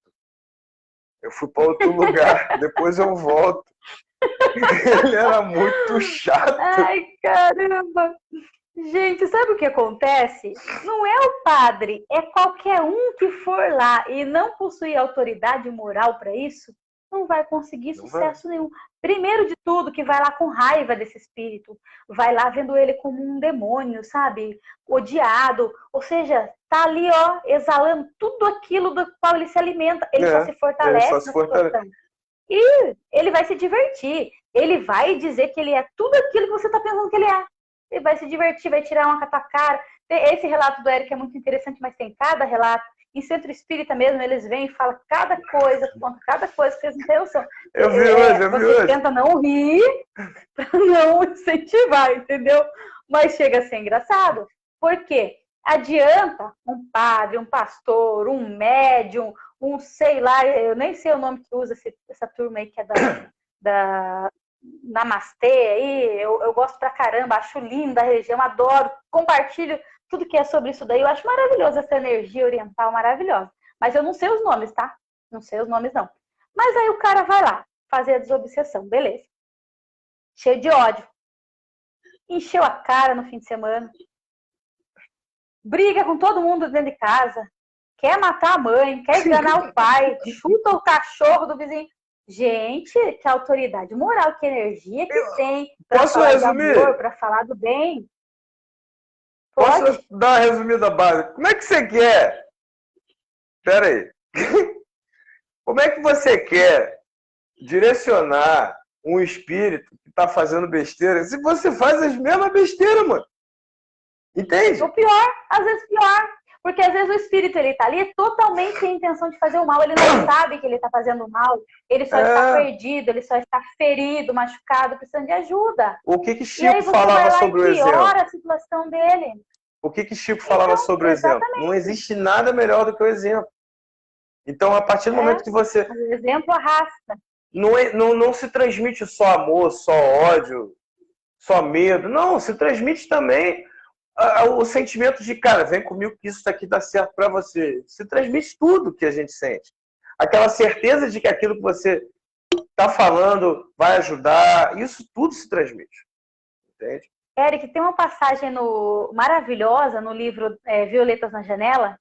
Eu fui para outro lugar, depois eu volto. Ele era muito chato. Ai, caramba! Gente, sabe o que acontece? Não é o padre, é qualquer um que for lá e não possuir autoridade moral para isso, não vai conseguir sucesso nenhum. Primeiro de tudo, que vai lá com raiva desse espírito, vai lá vendo ele como um demônio, sabe? Odiado, ou seja, tá ali, ó, exalando tudo aquilo do qual ele se alimenta. Ele só se fortalece na situação. E ele vai se divertir. Ele vai dizer que ele é tudo aquilo que você está pensando que ele é. Ele vai se divertir, vai tirar uma catacara. Esse relato do Eric é muito interessante, mas tem cada relato. Em centro espírita mesmo, eles vêm e falam cada coisa, contam cada coisa que eles não têm noção. Eu vi hoje. Você tenta não rir para não incentivar, entendeu? Mas chega a ser engraçado. Por quê? Adianta um padre, um pastor, um médium, um sei lá, eu nem sei o nome que usa essa turma aí que é da Namastê aí, eu gosto pra caramba, acho linda a região, adoro, compartilho tudo que é sobre isso daí, eu acho maravilhoso essa energia oriental, maravilhosa. Mas eu não sei os nomes, tá? Não sei os nomes, não. Mas aí o cara vai lá, fazer a desobsessão, beleza. Cheio de ódio. Encheu a cara no fim de semana. Briga com todo mundo dentro de casa. Quer matar a mãe, quer enganar o pai, chuta o cachorro do vizinho. Gente, que autoridade moral, que energia que tem para falar resumir? De amor, para falar do bem. Pode? Posso dar uma resumida básica? Como é que você quer? Pera aí. Como é que você quer direcionar um espírito que está fazendo besteira se você faz as mesmas besteiras, mano? Entende? O pior, às vezes pior. Porque às vezes o espírito ele tá ali totalmente sem intenção de fazer o mal, ele não sabe que ele tá fazendo mal, ele só está perdido, ele só está ferido, machucado, precisando de ajuda. O que Chico falava sobre o exemplo? E piora a situação dele. O que Chico falava sobre o exemplo? Não existe nada melhor do que o exemplo. Então, a partir do momento que você... O exemplo arrasta. Não se transmite só amor, só ódio, só medo. Não, se transmite também o sentimento de, cara, vem comigo que isso aqui dá certo para você. Se transmite tudo que a gente sente. Aquela certeza de que aquilo que você está falando vai ajudar, isso tudo se transmite. Entende? Eric, tem uma passagem maravilhosa no livro Violetas na Janela,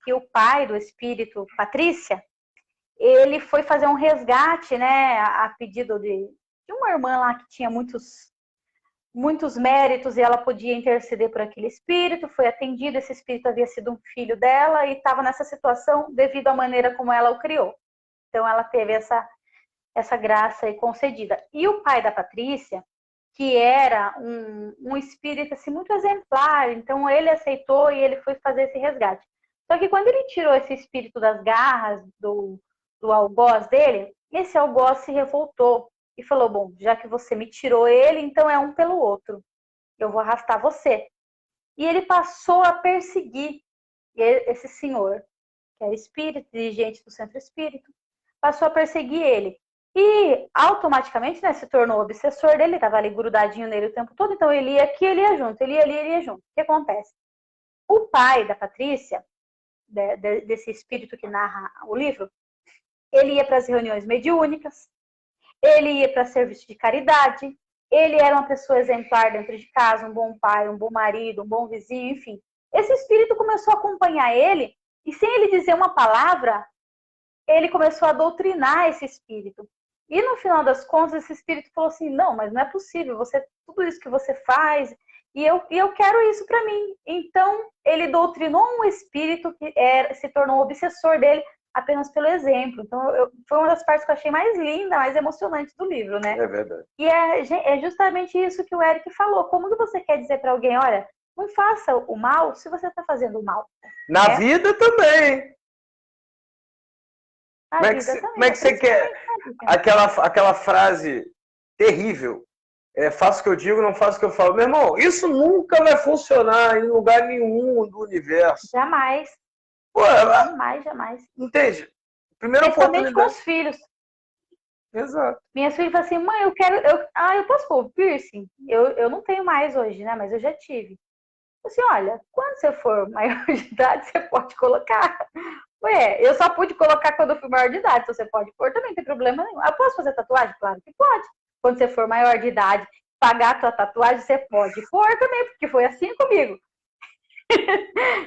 que o pai do espírito, Patrícia, ele foi fazer um resgate, né, a pedido de uma irmã lá que tinha muitos muitos méritos e ela podia interceder por aquele espírito, foi atendida, esse espírito havia sido um filho dela e estava nessa situação devido à maneira como ela o criou. Então ela teve essa graça aí concedida. E o pai da Patrícia, que era um espírito assim, muito exemplar, então ele aceitou e ele foi fazer esse resgate. Só que quando ele tirou esse espírito das garras do algoz dele, esse algoz se revoltou e falou, bom, já que você me tirou ele, então é um pelo outro. Eu vou arrastar você. E ele passou a perseguir esse senhor, que era espírito, dirigente do centro espírito, passou a perseguir ele. E automaticamente, né, se tornou obsessor dele, estava ali grudadinho nele o tempo todo, então ele ia aqui, ele ia junto, ele ia ali, ele ia junto. O que acontece? O pai da Patrícia, desse espírito que narra o livro, ele ia para as reuniões mediúnicas, ele ia para serviço de caridade, ele era uma pessoa exemplar dentro de casa, um bom pai, um bom marido, um bom vizinho, enfim. Esse espírito começou a acompanhar ele e sem ele dizer uma palavra, ele começou a doutrinar esse espírito. E no final das contas, esse espírito falou assim, não, mas não é possível, tudo isso que você faz, e eu quero isso para mim. Então, ele doutrinou um espírito que se tornou um obsessor dele apenas pelo exemplo. Então, foi uma das partes que eu achei mais linda, mais emocionante do livro, né? É verdade. E é justamente isso que o Eric falou. Como que você quer dizer para alguém, olha, não faça o mal se você está fazendo o mal? Na vida também. Como é que você quer aquela frase terrível? Faço o que eu digo, não faço o que eu falo. Meu irmão, isso nunca vai funcionar em lugar nenhum do universo. Jamais. Pô, jamais. Entende? Primeira oportunidade. Com os filhos. Exato. Minhas filhas falam assim, mãe, eu posso pôr piercing? Eu não tenho mais hoje, né? Mas eu já tive. Assim, olha, quando você for maior de idade, você pode colocar. Ué, eu só pude colocar quando eu fui maior de idade, então você pode pôr também, não tem problema nenhum. Eu posso fazer tatuagem? Claro que pode. Quando você for maior de idade, pagar a tua tatuagem, você pode pôr também, porque foi assim comigo.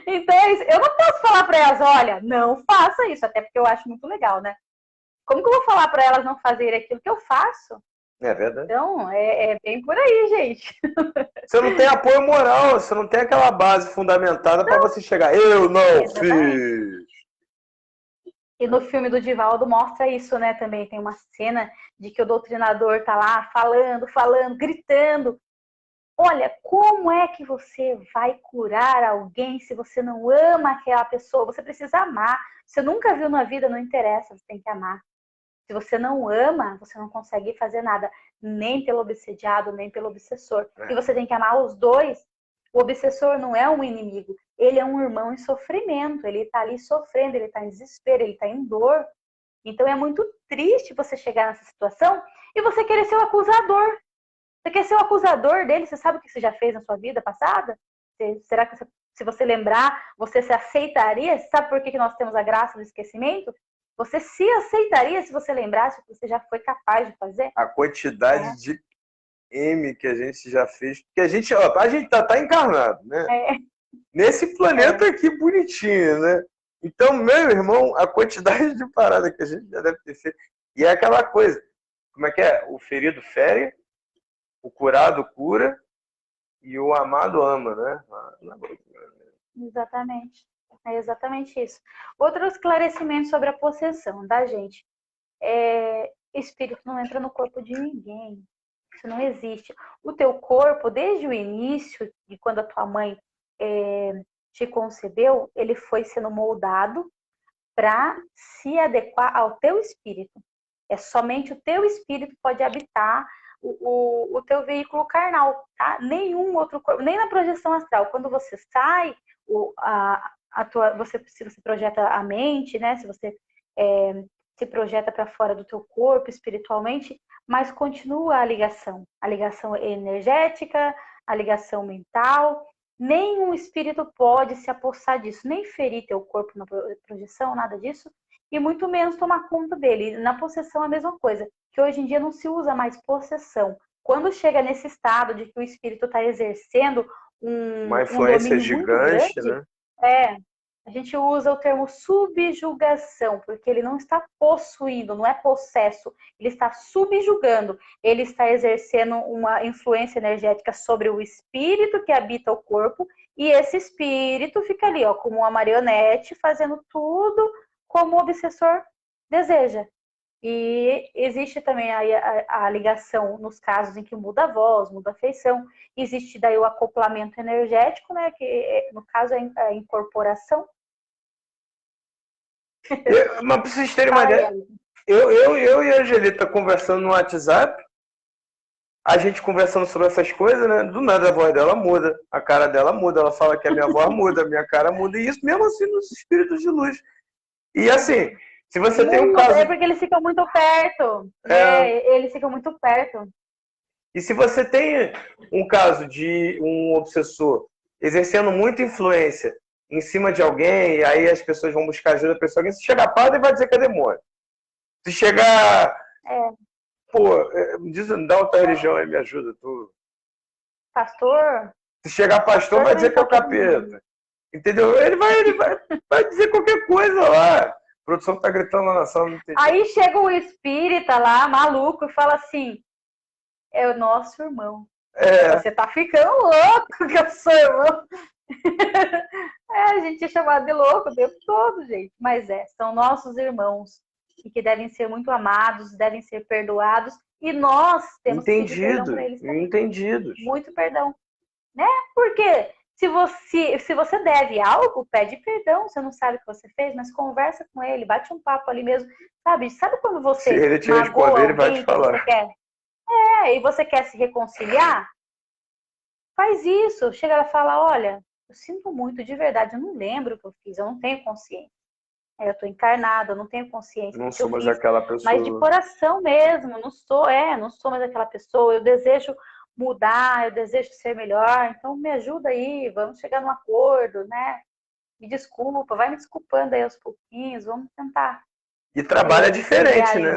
Então, eu não posso falar para elas, olha, não faça isso, até porque eu acho muito legal, né? Como que eu vou falar para elas não fazerem aquilo que eu faço? É verdade. Então, é bem por aí, gente. Você não tem apoio moral, você não tem aquela base fundamentada para você chegar. Eu não fiz. E no filme do Divaldo mostra isso, né? Também tem uma cena de que o doutrinador tá lá falando, gritando. Olha, como é que você vai curar alguém se você não ama aquela pessoa? Você precisa amar. Você nunca viu na vida, não interessa, você tem que amar. Se você não ama, você não consegue fazer nada, nem pelo obsediado, nem pelo obsessor. E você tem que amar os dois. O obsessor não é um inimigo, ele é um irmão em sofrimento, ele está ali sofrendo, ele está em desespero, ele está em dor. Então é muito triste você chegar nessa situação e você querer ser o acusador. Você quer ser o acusador dele? Você sabe o que você já fez na sua vida passada? Será que se você lembrar, você se aceitaria? Sabe por que nós temos a graça do esquecimento? Você se aceitaria se você lembrasse o que você já foi capaz de fazer? A quantidade de M que a gente já fez. Porque a gente tá encarnado, né? Nesse planeta aqui bonitinho, né? Então, meu irmão, a quantidade de parada que a gente já deve ter feito. E é aquela coisa. Como é que é? O ferido fere, o curado cura e o amado ama, né? Exatamente. É exatamente isso. Outro esclarecimento sobre a possessão da gente. Espírito não entra no corpo de ninguém. Isso não existe. O teu corpo, desde o início, de quando a tua mãe te concebeu, ele foi sendo moldado para se adequar ao teu espírito. É somente o teu espírito pode habitar o teu veículo carnal, tá? Nenhum outro corpo, nem na projeção astral. Quando você sai, se você projeta a mente, né? Se você se projeta para fora do teu corpo espiritualmente, mas continua a ligação energética, a ligação mental. Nenhum espírito pode se apossar disso, nem ferir teu corpo na projeção, nada disso, e muito menos tomar conta dele. Na possessão é a mesma coisa, que hoje em dia não se usa mais possessão. Quando chega nesse estado de que o espírito está exercendo uma influência gigante, né? A gente usa o termo subjugação, porque ele não está possuindo, não é possesso, ele está subjugando, ele está exercendo uma influência energética sobre o espírito que habita o corpo, e esse espírito fica ali, ó, como uma marionete, fazendo tudo como o obsessor deseja. E existe também a ligação nos casos em que muda a voz, muda a feição. Existe daí o acoplamento energético, né? Que no caso é a incorporação. Mas para vocês terem uma ideia, eu e a Angelita conversando no WhatsApp, a gente conversando sobre essas coisas, né? Do nada a voz dela muda, a cara dela muda, ela fala que a minha voz muda, a minha cara muda, e isso mesmo assim nos espíritos de luz. E assim, se você tem um caso... É porque eles ficam muito perto. Eles ficam muito perto. E se você tem um caso de um obsessor exercendo muita influência em cima de alguém, e aí as pessoas vão buscar ajuda para alguém, se chegar padre, vai dizer que é demônio. Se chegar... Pô, dá outra religião aí, me ajuda, tu. Pastor? Se chegar pastor, vai dizer que é o capeta. Entendeu? Ele vai dizer qualquer coisa lá. A produção tá gritando lá na sala. Não tem aí chega o espírita lá, maluco, e fala assim, é o nosso irmão. Você tá ficando louco que eu sou irmão. A gente é chamado de louco o tempo todo, gente. Mas são nossos irmãos. E que devem ser muito amados, devem ser perdoados. E nós temos que pedir perdão para eles também. Entendidos. Muito perdão. Né? Porque se você deve algo, pede perdão. Você não sabe o que você fez, mas conversa com ele, bate um papo ali mesmo. Sabe quando você se ele te responder, ele vai te falar. E você quer se reconciliar? Faz isso. Chega lá e fala, olha, eu sinto muito, de verdade, eu não lembro o que eu fiz, eu não tenho consciência. Eu tô encarnada, eu não tenho consciência. Não sou mais aquela pessoa. Mas de coração mesmo, não sou mais aquela pessoa. Eu desejo mudar, eu desejo ser melhor. Então me ajuda aí, vamos chegar num acordo, né? Me desculpa, vai me desculpando aí aos pouquinhos, vamos tentar. E trabalha diferente, né?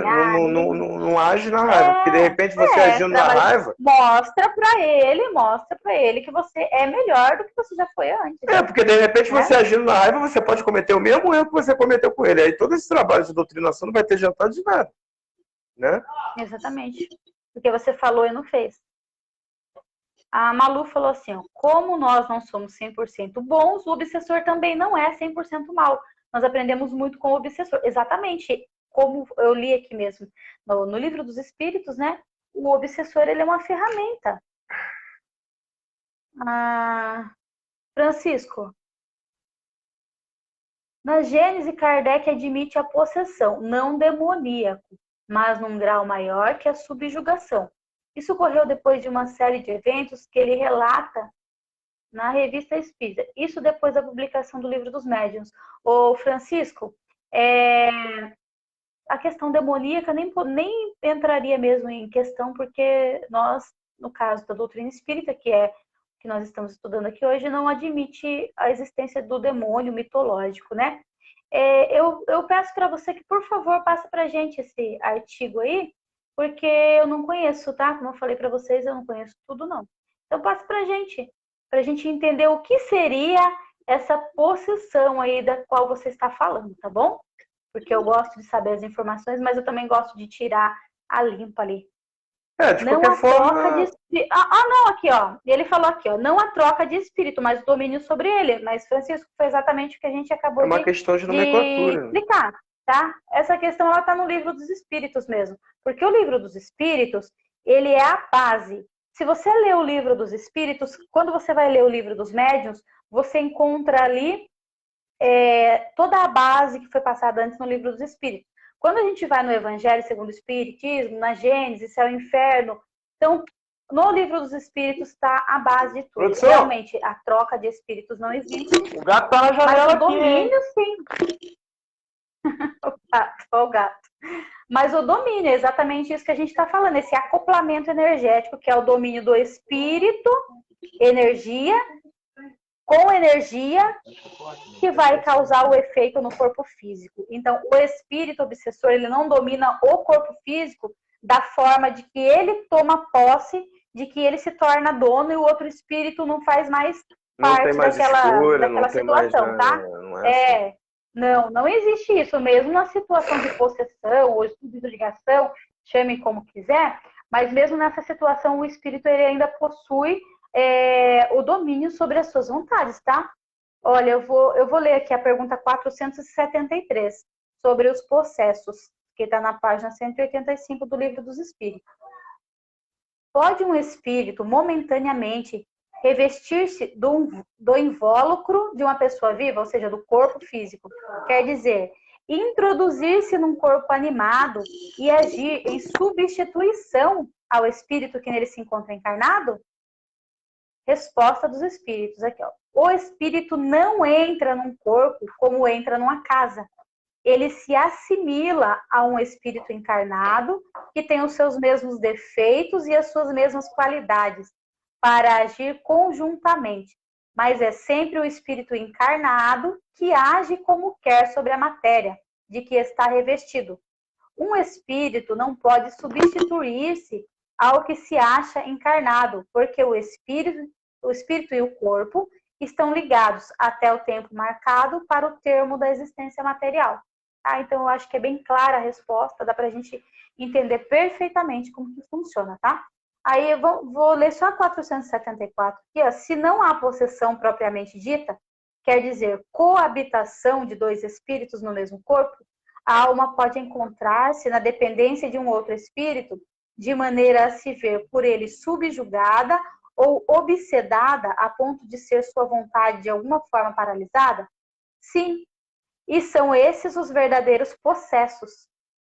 Não age na raiva. Porque de repente você agindo na raiva. Mostra pra ele que você é melhor do que você já foi antes. Porque de repente você agindo na raiva, você pode cometer o mesmo erro que você cometeu com ele. Aí todo esse trabalho de doutrinação não vai ter adiantado de nada. Né? Exatamente. Porque você falou e não fez. A Malu falou assim, ó, como nós não somos 100% bons, o obsessor também não é 100% mal. Nós aprendemos muito com o obsessor. Exatamente, como eu li aqui mesmo no Livro dos Espíritos, né? O obsessor, ele é uma ferramenta. Francisco, na Gênese, Kardec admite a possessão, não demoníaco, mas num grau maior que a subjugação. Isso ocorreu depois de uma série de eventos que ele relata na Revista Espírita. Isso depois da publicação do Livro dos Médiuns. Ô, Francisco, a questão demoníaca nem entraria mesmo em questão, porque nós, no caso da doutrina espírita, que é que nós estamos estudando aqui hoje, não admite a existência do demônio mitológico, né? Eu peço para você que, por favor, passe para a gente esse artigo aí, porque eu não conheço, tá? Como eu falei para vocês, eu não conheço tudo, não. Então, passe para a gente entender o que seria essa possessão aí da qual você está falando, tá bom? Porque eu gosto de saber as informações, mas eu também gosto de tirar a limpa ali. De qualquer forma... não, aqui, ó. Ele falou aqui, ó, não a troca de espírito, mas o domínio sobre ele. Mas, Francisco, foi exatamente o que a gente acabou de questão de nomenclatura. Explicar, tá? Essa questão, ela tá no Livro dos Espíritos mesmo. Porque o Livro dos Espíritos, ele é a base. Se você lê o Livro dos Espíritos, quando você vai ler o Livro dos Médiuns, você encontra ali toda a base que foi passada antes no Livro dos Espíritos. Quando a gente vai no Evangelho segundo o Espiritismo, na Gênesis, céu e inferno, então, no Livro dos Espíritos está a base de tudo. Produção. Realmente, a troca de espíritos não existe. O gato tá na janela. Mas o domínio, sim. O gato. Mas o domínio é exatamente isso que a gente está falando, esse acoplamento energético, que é o domínio do espírito, energia, com energia, que vai causar o efeito no corpo físico. Então, o espírito obsessor, ele não domina o corpo físico da forma de que ele toma posse, de que ele se torna dono e o outro espírito não faz mais parte daquela situação, tá? Não é assim. Não existe isso, mesmo na situação de possessão ou estudo de ligação, chame como quiser, mas mesmo nessa situação o espírito ele ainda possui o domínio sobre as suas vontades, tá? Olha, eu vou ler aqui a pergunta 473, sobre os possessos, que está na página 185 do Livro dos Espíritos. Pode um espírito momentaneamente revestir-se do invólucro de uma pessoa viva, ou seja, do corpo físico? Quer dizer, introduzir-se num corpo animado e agir em substituição ao espírito que nele se encontra encarnado? Resposta dos espíritos aqui, ó. O espírito não entra num corpo como entra numa casa. Ele se assimila a um espírito encarnado que tem os seus mesmos defeitos e as suas mesmas qualidades para agir conjuntamente. Mas é sempre o espírito encarnado que age como quer sobre a matéria de que está revestido. Um espírito não pode substituir-se ao que se acha encarnado, porque o espírito e o corpo estão ligados até o tempo marcado para o termo da existência material. Tá? Então, eu acho que é bem clara a resposta, dá para a gente entender perfeitamente como que funciona, tá? Aí eu vou ler só a 474 aqui, ó. Se não há possessão propriamente dita, quer dizer, coabitação de dois espíritos no mesmo corpo, a alma pode encontrar-se na dependência de um outro espírito, de maneira a se ver por ele subjugada ou obsedada a ponto de ser sua vontade de alguma forma paralisada? Sim, e são esses os verdadeiros possessos.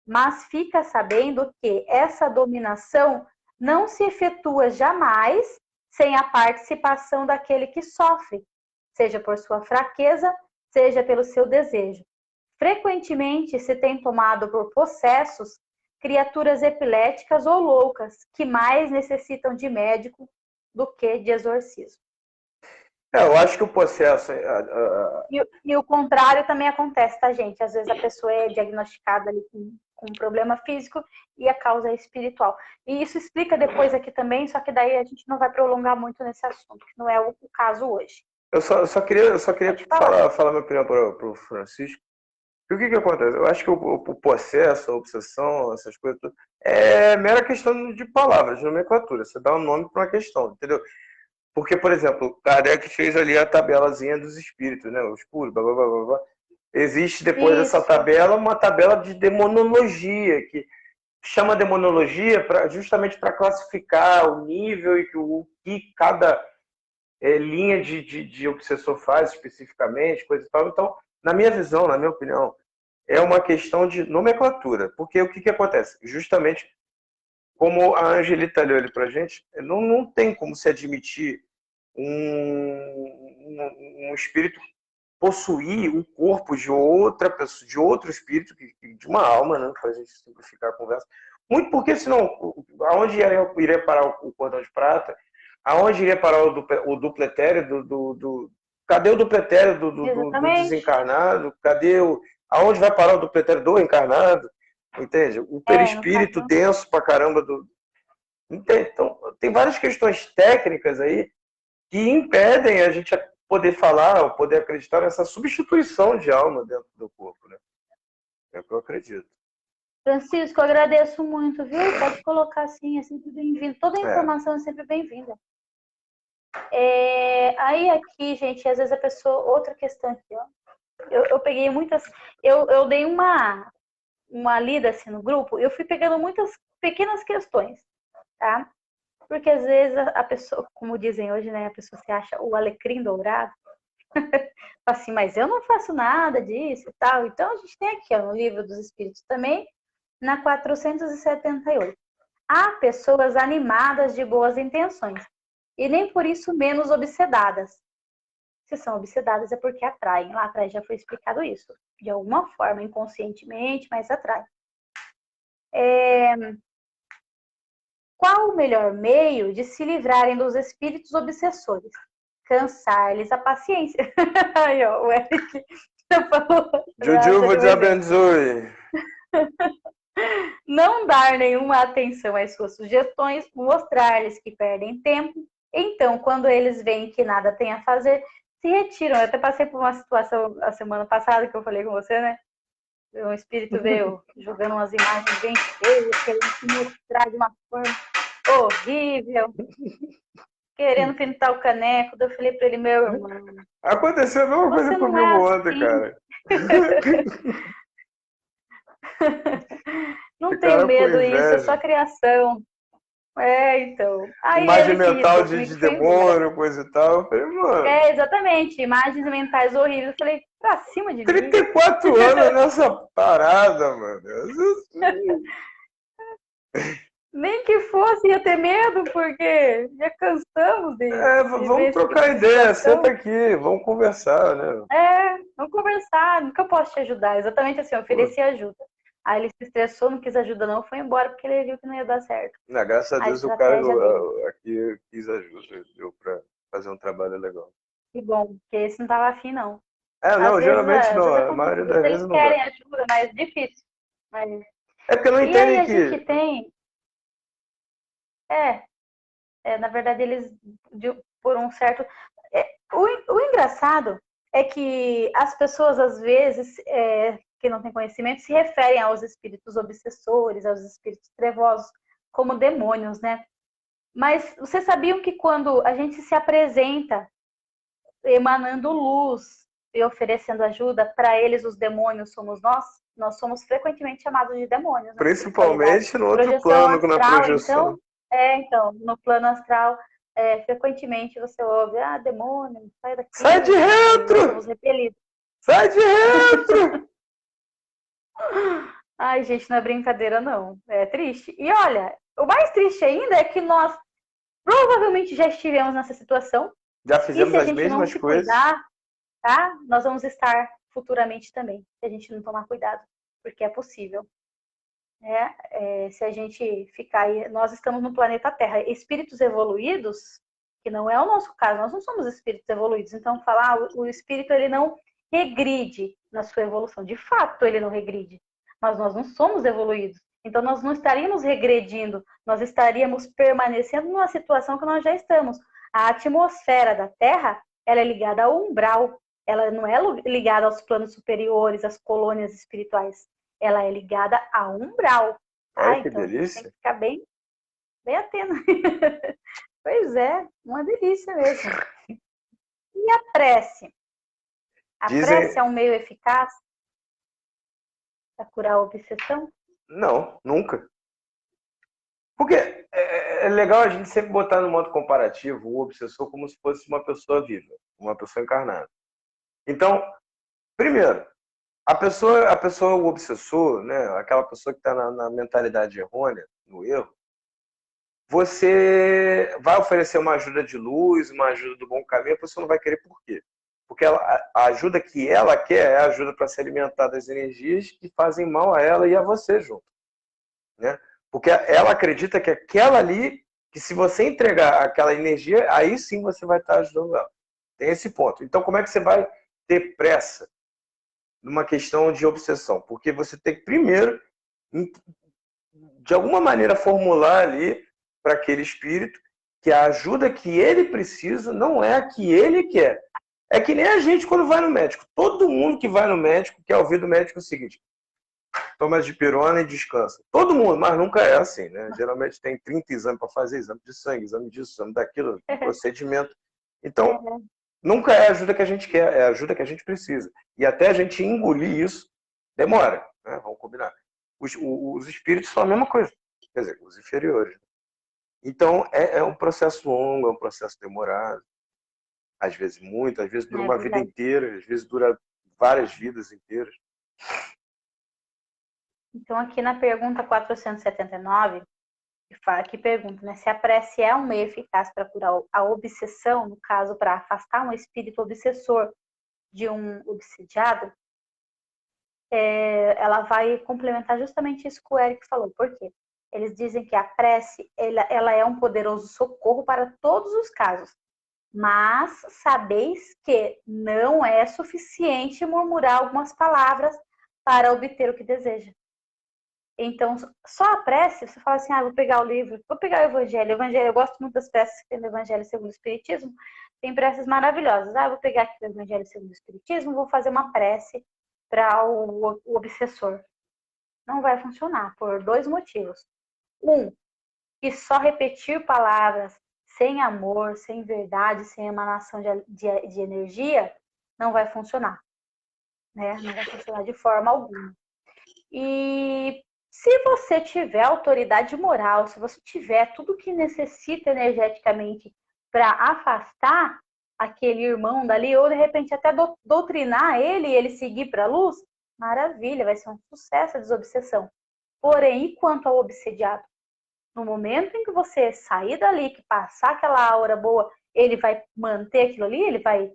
Mas fica sabendo que essa dominação não se efetua jamais sem a participação daquele que sofre, seja por sua fraqueza, seja pelo seu desejo. Frequentemente se tem tomado por possessos criaturas epiléticas ou loucas, que mais necessitam de médico do que de exorcismo. Eu acho que o processo... E o contrário também acontece, tá, gente? Às vezes a pessoa é diagnosticada ali com um problema físico e a causa é espiritual. E isso explica depois aqui também, só que daí a gente não vai prolongar muito nesse assunto, que não é o caso hoje. Eu só queria falar minha opinião para o Francisco. E o que acontece? Eu acho que o processo, a obsessão, essas coisas, é mera questão de palavras, de nomenclatura. Você dá um nome para uma questão, entendeu? Porque, por exemplo, Kardec fez ali a tabelazinha dos espíritos, né? Os puros, blá, blá, blá, blá, blá. Existe depois dessa tabela uma tabela de demonologia, que chama demonologia justamente para classificar o nível e o que cada linha de obsessor faz especificamente, coisa e tal. Então, na minha visão, na minha opinião, é uma questão de nomenclatura. Porque o que acontece? Justamente como a Angelita leu ali para a gente, não tem como se admitir um espírito possuir um corpo de outra pessoa, de outro espírito, de uma alma, né, para a gente simplificar a conversa. Muito porque, senão, aonde iria parar o cordão de prata? Aonde iria parar o dupletério cadê o dupletério do desencarnado? Aonde vai parar o dupletério do encarnado? Entende? O perispírito denso pra caramba Entende? Então, tem várias questões técnicas aí que impedem a gente a poder falar, ou poder acreditar nessa substituição de alma dentro do corpo, né? É o que eu acredito. Francisco, eu agradeço muito, viu? Pode colocar assim, é sempre bem-vindo. Toda informação é sempre bem-vinda. Aí aqui, gente, às vezes a pessoa... Outra questão aqui, ó. Eu peguei muitas... Eu dei uma lida assim no grupo e eu fui pegando muitas pequenas questões, tá? Porque às vezes a pessoa, como dizem hoje, né? A pessoa se acha o alecrim dourado. Assim, mas eu não faço nada disso e tal. Então a gente tem aqui, ó, no Livro dos Espíritos também, na 478. Há pessoas animadas de boas intenções e nem por isso menos obsedadas. Se são obsedadas é porque atraem. Lá atrás já foi explicado isso. De alguma forma, inconscientemente, mas atrai. Qual o melhor meio de se livrarem dos espíritos obsessores? Cansar-lhes a paciência. Aí, ó, o Eric falou. Juju, te abençoe. Não dar nenhuma atenção às suas sugestões, mostrar-lhes que perdem tempo. Então, quando eles veem que nada tem a fazer, se retiram. Eu até passei por uma situação a semana passada que eu falei com você, né? Um espírito veio jogando umas imagens bem feias, querendo se mostrar de uma forma horrível, querendo pintar o caneco. Eu falei para ele, meu irmão, Aconteceu a mesma coisa você não é comigo ontem, assim. cara. Não tenho Ficaram com medo disso, é só inveja. criação. É, então. Aí Imagem ele se mental irritou de comigo e foi embora. demônio, coisa e tal. Eu falei, mano, É, exatamente. Imagens mentais horríveis. Eu falei, pra cima de mim. 34 anos nessa parada, mano. Nem que fosse ia ter medo, porque já cansamos de ver Vamos esse tipo trocar de ideia, situação. senta aqui, vamos conversar, né? É, vamos conversar, nunca posso te ajudar. Exatamente assim, eu Pô, ofereci ajuda. Aí ele se estressou, não quis ajuda não, foi embora porque ele viu que não ia dar certo. né, graças a A Deus o cara estratégia dele. aqui quis ajuda, deu pra fazer um trabalho legal. Que bom, porque esse não tava afim, não. Não, geralmente Às não, vezes a maioria acontece, das eles vezes não dá. querem ajuda, mas é difícil. Mas... É porque não E aí entendem a gente que. tem, é, na verdade eles, por um certo... o engraçado é que as pessoas, às vezes, que não têm conhecimento, se referem aos espíritos obsessores, aos espíritos trevosos, como demônios, né? Mas vocês sabiam que quando a gente se apresenta emanando luz e oferecendo ajuda, para eles os demônios somos nós? Nós somos frequentemente chamados de demônios na espiritualidade. Principalmente no outro Projeção plano, na astral, projeção. então, no plano astral, frequentemente você ouve, demônio, sai Sai de daqui, e nós dentro! somos repelidos. Sai de dentro! Ai, gente, não é brincadeira, não. É triste. E olha, o mais triste ainda é que nós provavelmente já estivemos nessa situação, Já e fizemos se a as gente não mesmas se coisas. cuidar, tá? Nós vamos estar futuramente também, se a gente não tomar cuidado, porque é possível. Se a gente ficar aí, nós estamos no planeta Terra, espíritos evoluídos, que não é o nosso caso, nós não somos espíritos evoluídos, então falar o espírito ele não regride na sua evolução, de fato ele não regride, mas nós não somos evoluídos, então nós não estaríamos regredindo, nós estaríamos permanecendo numa situação que nós já estamos. A atmosfera da Terra, ela é ligada ao umbral, ela não é ligada aos planos superiores, às colônias espirituais, ela é ligada a umbral, tá? Olha que Então a gente tem delícia. que ficar bem, bem atento. Pois é, uma delícia mesmo. E a prece? A prece Dizem. é um meio eficaz para curar a obsessão? Não, nunca. Porque é legal a gente sempre botar no modo comparativo o obsessor como se fosse uma pessoa viva, uma pessoa encarnada. Então, primeiro, o obsessor, né, aquela pessoa que está na mentalidade errônea, no erro, você vai oferecer uma ajuda de luz, uma ajuda do bom caminho, a pessoa não vai querer por quê? Porque a ajuda que ela quer é a ajuda para se alimentar das energias que fazem mal a ela e a você junto, né? Porque ela acredita que aquela ali, que se você entregar aquela energia, aí sim você vai estar ajudando ela. Tem esse ponto. Então, como é que você vai ter pressa numa questão de obsessão? Porque você tem que primeiro, de alguma maneira, formular ali para aquele espírito que a ajuda que ele precisa não é a que ele quer. É que nem a gente quando vai no médico. Todo mundo que vai no médico quer ouvir do médico o seguinte: toma de pirona e descansa. Todo mundo, mas nunca é assim, né? Geralmente tem 30 exames para fazer, exame de sangue, exame disso, exame daquilo, procedimento. Então, nunca é a ajuda que a gente quer, é a ajuda que a gente precisa. E até a gente engolir isso, demora, né? Vamos combinar. Os espíritos são a mesma coisa, quer dizer, os inferiores. Então, é um processo longo, é um processo demorado. Às vezes muito, às vezes dura É uma vida verdade. inteira, às vezes dura várias vidas inteiras. Então, aqui na pergunta 479, que pergunta, né, se a prece é um meio eficaz para curar a obsessão, no caso, para afastar um espírito obsessor de um obsidiado, ela vai complementar justamente isso que o Eric falou. Por quê? Eles dizem que a prece ela é um poderoso socorro para todos os casos, mas sabeis que não é suficiente murmurar algumas palavras para obter o que deseja. Então, só a prece, você fala assim, vou pegar o livro, vou pegar o Evangelho. Eu gosto muito das preces que tem no Evangelho segundo o Espiritismo. Tem preces maravilhosas. Vou pegar aqui o Evangelho segundo o Espiritismo, vou fazer uma prece para o obsessor. Não vai funcionar, por 2 motivos. Que só repetir palavras sem amor, sem verdade, sem emanação de energia, não vai funcionar. Né? Não vai funcionar de forma alguma. E se você tiver autoridade moral, se você tiver tudo que necessita energeticamente para afastar aquele irmão dali, ou de repente até doutrinar ele e ele seguir para a luz, maravilha, vai ser um sucesso a desobsessão. Porém, e quanto ao obsediado? No momento em que você sair dali, que passar aquela aura boa, ele vai manter aquilo ali? Ele vai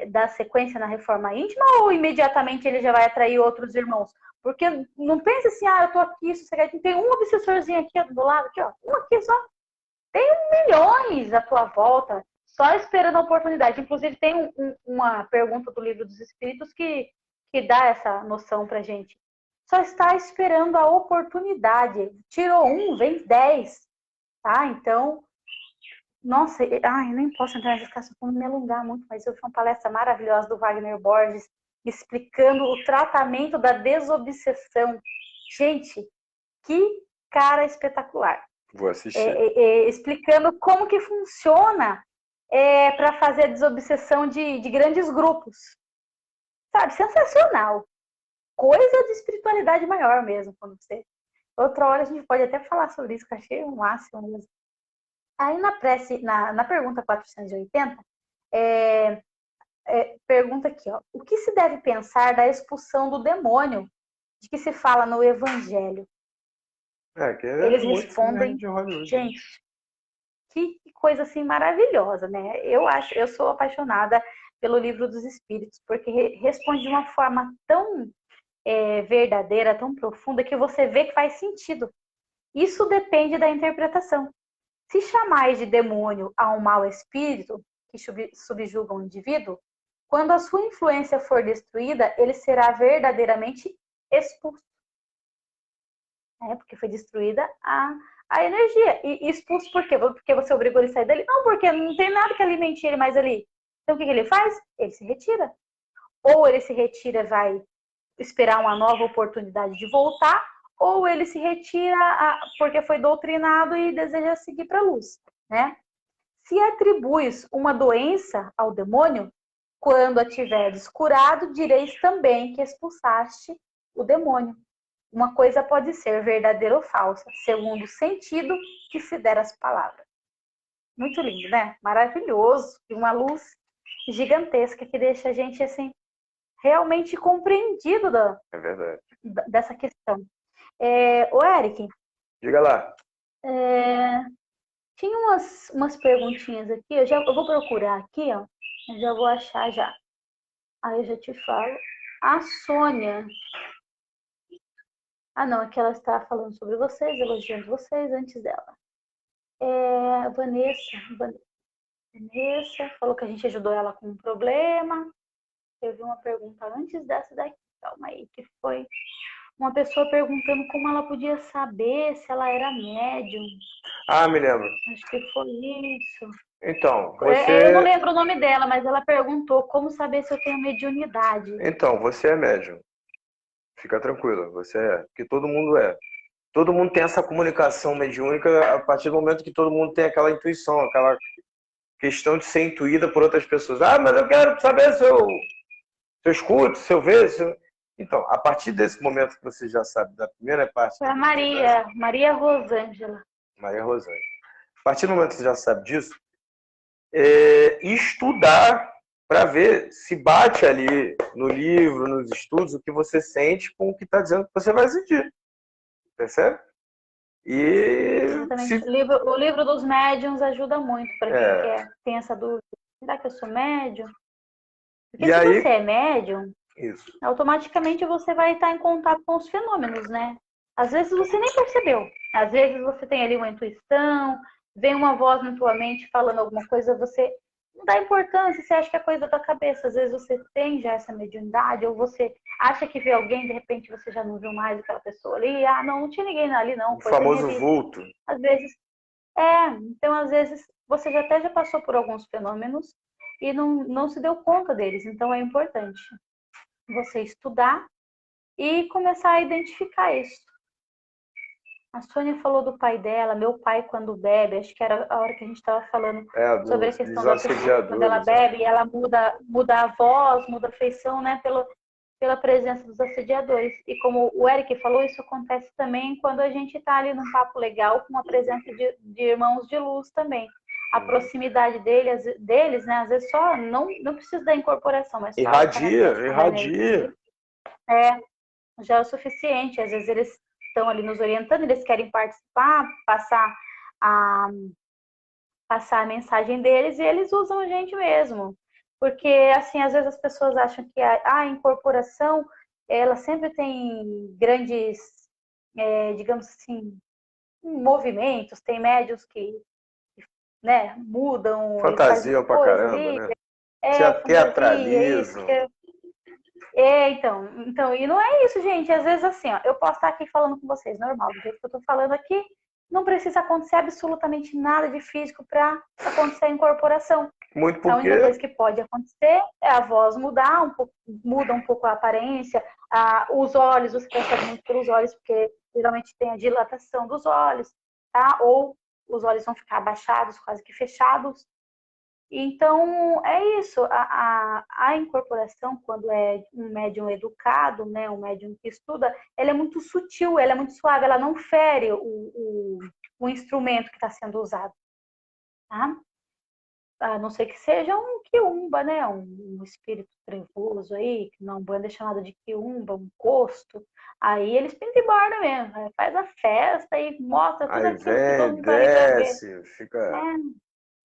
dar sequência na reforma íntima ou imediatamente ele já vai atrair outros irmãos? Porque não pense assim, eu tô aqui, sossegado. Tem um obsessorzinho aqui do lado, aqui, ó. Um aqui só. Tem milhões à tua volta, só esperando a oportunidade. Inclusive, tem uma pergunta do Livro dos Espíritos que dá essa noção pra gente. Só está esperando a oportunidade. Tirou um, vem 10. Tá? Então, nossa, nem posso entrar nessa discussão para me alongar muito, mas eu vi uma palestra maravilhosa do Wagner Borges explicando o tratamento da desobsessão. Gente, que cara espetacular. Vou assistir. Explicando como que funciona para fazer a desobsessão de grandes grupos. Sabe, sensacional. Coisa de espiritualidade maior mesmo. Quando você... Outra hora a gente pode até falar sobre isso, que eu achei o máximo mesmo. Aí na pergunta 480, pergunta aqui, ó, o que se deve pensar da expulsão do demônio de que se fala no Evangelho? Eles respondem, gente, que coisa assim maravilhosa, né? Eu sou apaixonada pelo Livro dos Espíritos, porque responde de uma forma tão verdadeira, tão profunda, que você vê que faz sentido. Isso depende da interpretação. Se chamais de demônio a um mau espírito que subjuga um indivíduo, quando a sua influência for destruída, ele será verdadeiramente expulso. Porque foi destruída a energia. E expulso por quê? Porque você obrigou ele a sair dali? Não, porque não tem nada que alimente ele mais ali. Então o que ele faz? Ele se retira. Ou ele se retira, vai esperar uma nova oportunidade de voltar, ou ele se retira porque foi doutrinado e deseja seguir para a luz, né? Se atribuis uma doença ao demônio, quando a tiverdes curado, direis também que expulsaste o demônio. Uma coisa pode ser verdadeira ou falsa, segundo o sentido que se der às palavras. Muito lindo, né? Maravilhoso. E uma luz gigantesca que deixa a gente assim realmente compreendido dessa questão. Ô, Eric. Diga lá. Tinha umas perguntinhas aqui, eu vou procurar aqui, ó. Eu já vou achar já. Aí eu já te falo. A Sônia. Não, aqui ela está falando sobre vocês, elogiando vocês antes dela. Vanessa falou que a gente ajudou ela com um problema. Teve uma pergunta antes dessa daqui, calma aí, que foi uma pessoa perguntando como ela podia saber se ela era médium. Me lembro. Acho que foi isso. Então, eu não lembro o nome dela, mas ela perguntou como saber se eu tenho mediunidade. Então, você é médium. Fica tranquila, você é. Porque todo mundo é. Todo mundo tem essa comunicação mediúnica a partir do momento que todo mundo tem aquela intuição, aquela questão de ser intuída por outras pessoas. Mas eu quero saber se eu escuto, se eu vejo. Então, a partir desse momento que você já sabe da primeira parte... Foi a Maria Rosângela. Maria Rosângela. A partir do momento que você já sabe disso, estudar para ver se bate ali no livro, nos estudos, o que você sente com o que está dizendo que você vai sentir. Percebe? O livro dos médiuns ajuda muito para quem tem essa dúvida. Será que eu sou médium? Porque se você é médium, automaticamente você vai estar em contato com os fenômenos, né? Às vezes você nem percebeu. Às vezes você tem ali uma intuição, vem uma voz na tua mente falando alguma coisa, você não dá importância, você acha que é coisa da tua cabeça. Às vezes você tem já essa mediunidade, ou você acha que vê alguém, de repente você já não viu mais aquela pessoa ali. Ah, não tinha ninguém ali, não, O foi da minha famoso vida. vulto. Às vezes, então às vezes você já até já passou por alguns fenômenos e não se deu conta deles. Então é importante você estudar e começar a identificar isso. A Sônia falou do pai dela, meu pai quando bebe, acho que era a hora que a gente estava falando sobre a questão Dos da pessoa quando ela assediadores. bebe, ela muda a voz, muda a feição, né, pela presença dos assediadores. E como o Eric falou, isso acontece também quando a gente está ali num papo legal com a presença de irmãos de luz também. A proximidade deles, né, às vezes só, não precisa da incorporação, mas só a canalização da Irradia. energia já é o suficiente. Às vezes eles estão ali nos orientando, eles querem participar, a, passar a mensagem deles e eles usam a gente mesmo. Porque, assim, às vezes as pessoas acham que a incorporação, ela sempre tem grandes, digamos assim, movimentos, tem médios que, né, mudam e fazem Fantasiam pra coisa caramba, ali, né? fantasia, isso, Teatralizam. então, e não é isso, gente. Às vezes, assim, ó, eu posso estar aqui falando com vocês, normal, do jeito que eu tô falando aqui, não precisa acontecer absolutamente nada de físico para acontecer a incorporação. Muito A única porque coisa que pode acontecer é a voz mudar, muda um pouco a aparência, os olhos, você percebe muito pelos olhos, porque geralmente tem a dilatação dos olhos, tá? Ou os olhos vão ficar abaixados, quase que fechados. Então, é isso. A incorporação, quando é um médium educado, né, um médium que estuda, ela é muito sutil, ela é muito suave, ela não fere o instrumento que está sendo usado. Tá? A não ser que seja um quiumba, né, um espírito trevoso aí, que na Umbanda é chamado de quiumba, um costo. Aí eles pintam e borda mesmo, faz a festa e mostra tudo aí aquilo que todo vem, mundo tá ali para ver. desce, fica.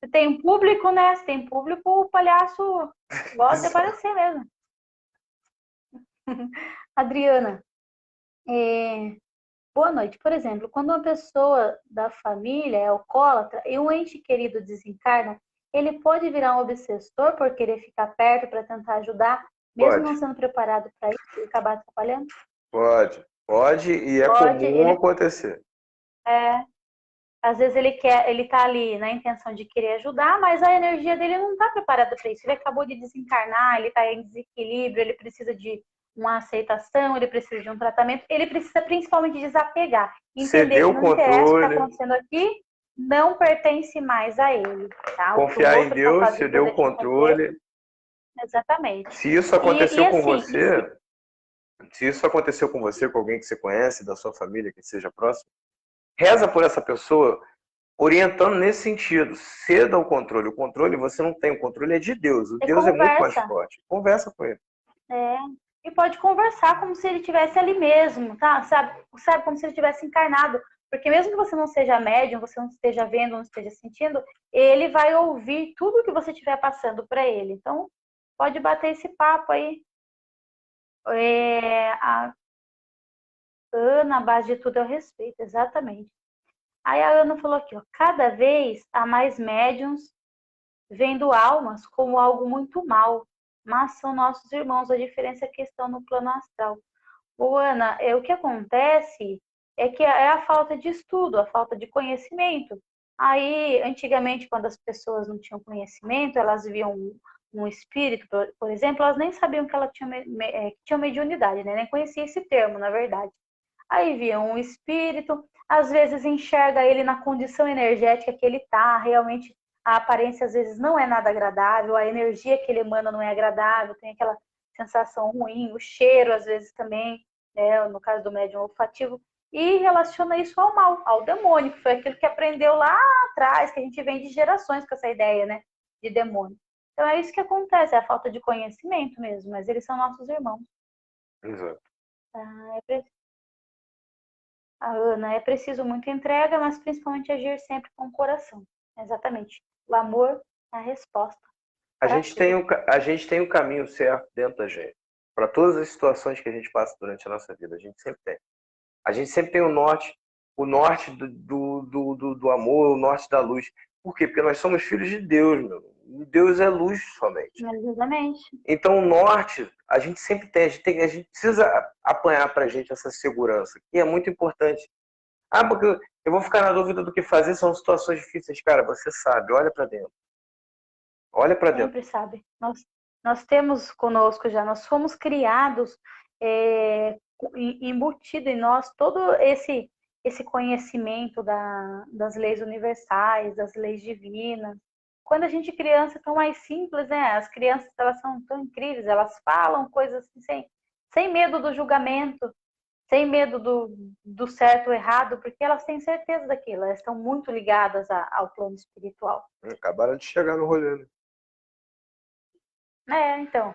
Se tem público, né? Se tem público, o palhaço gosta de aparecer mesmo. Adriana, boa noite. Por exemplo, quando uma pessoa da família é alcoólatra e um ente querido desencarna, ele pode virar um obsessor por querer ficar perto para tentar ajudar, mesmo não Pode, sendo preparado para isso e acabar atrapalhando? pode e é Pode, comum acontecer. é, às vezes ele tá ali na intenção de querer ajudar, mas a energia dele não está preparada para isso. Ele acabou de desencarnar, ele está em desequilíbrio, ele precisa de uma aceitação, ele precisa de um tratamento, ele precisa principalmente desapegar, entender Ceder que o não interessa o que está controle, acontecendo aqui, não pertence mais a ele, tá? O que o confiar em outro está Deus, fazendo, ceder o deixando fazer, controle. exatamente. Se isso E aconteceu com assim, você, se isso aconteceu com você, com alguém que você conhece, da sua família, que seja próximo, reza por essa pessoa, orientando nesse sentido. Ceda o controle. O controle, você não tem, o controle é de Deus. O e Deus é muito mais conversa, forte. Conversa com ele. é, e pode conversar como se ele estivesse ali mesmo, tá? Sabe, como se ele tivesse encarnado. Porque mesmo que você não seja médium, você não esteja vendo, não esteja sentindo, ele vai ouvir tudo que você estiver passando para ele. Então, pode bater esse papo aí. A Ana, a base de tudo é o respeito, exatamente. Aí a Ana falou aqui, ó, cada vez há mais médiums vendo almas como algo muito mal, mas são nossos irmãos, a diferença é que estão no plano astral. Ô, Ana, o que acontece é que é a falta de estudo, a falta de conhecimento. Aí, antigamente, quando as pessoas não tinham conhecimento, elas viam um espírito, por exemplo, elas nem sabiam que ela tinha mediunidade, né? Nem conhecia esse termo, na verdade. Aí viam um espírito, às vezes enxerga ele na condição energética que ele está, realmente a aparência às vezes não é nada agradável, a energia que ele emana não é agradável, tem aquela sensação ruim, o cheiro às vezes também, né, no caso do médium olfativo, e relaciona isso ao mal, ao demônio, que foi aquilo que aprendeu lá atrás, que a gente vem de gerações com essa ideia, né, de demônio. Então é isso que acontece, é a falta de conhecimento mesmo, mas eles são nossos irmãos. Exato. Ah, a Ana, é preciso muita entrega, mas principalmente agir sempre com o coração. Exatamente. O amor é a resposta A para gente tem tudo. a gente tem o caminho certo dentro da gente. Para todas as situações que a gente passa durante a nossa vida, a gente sempre tem. A gente sempre tem o norte do amor, o norte da luz. Por quê? Porque nós somos filhos de Deus, meu. Deus é luz somente. Exatamente. Então, o norte, a gente sempre tem, a gente precisa apanhar pra gente essa segurança, que é muito importante. Ah, porque eu vou ficar na dúvida do que fazer, são situações difíceis. Cara, você sabe, olha pra dentro. Olha pra dentro. Sempre sabe. Nós temos conosco já, nós fomos criados, embutido em nós todo esse conhecimento das leis universais, das leis divinas. Quando a gente é criança, é tão mais simples, né? As crianças, elas são tão incríveis, elas falam coisas assim, sem medo do julgamento, sem medo do certo ou errado, porque elas têm certeza daquilo, elas estão muito ligadas ao plano espiritual. Acabaram de chegar no rolê, né? Então.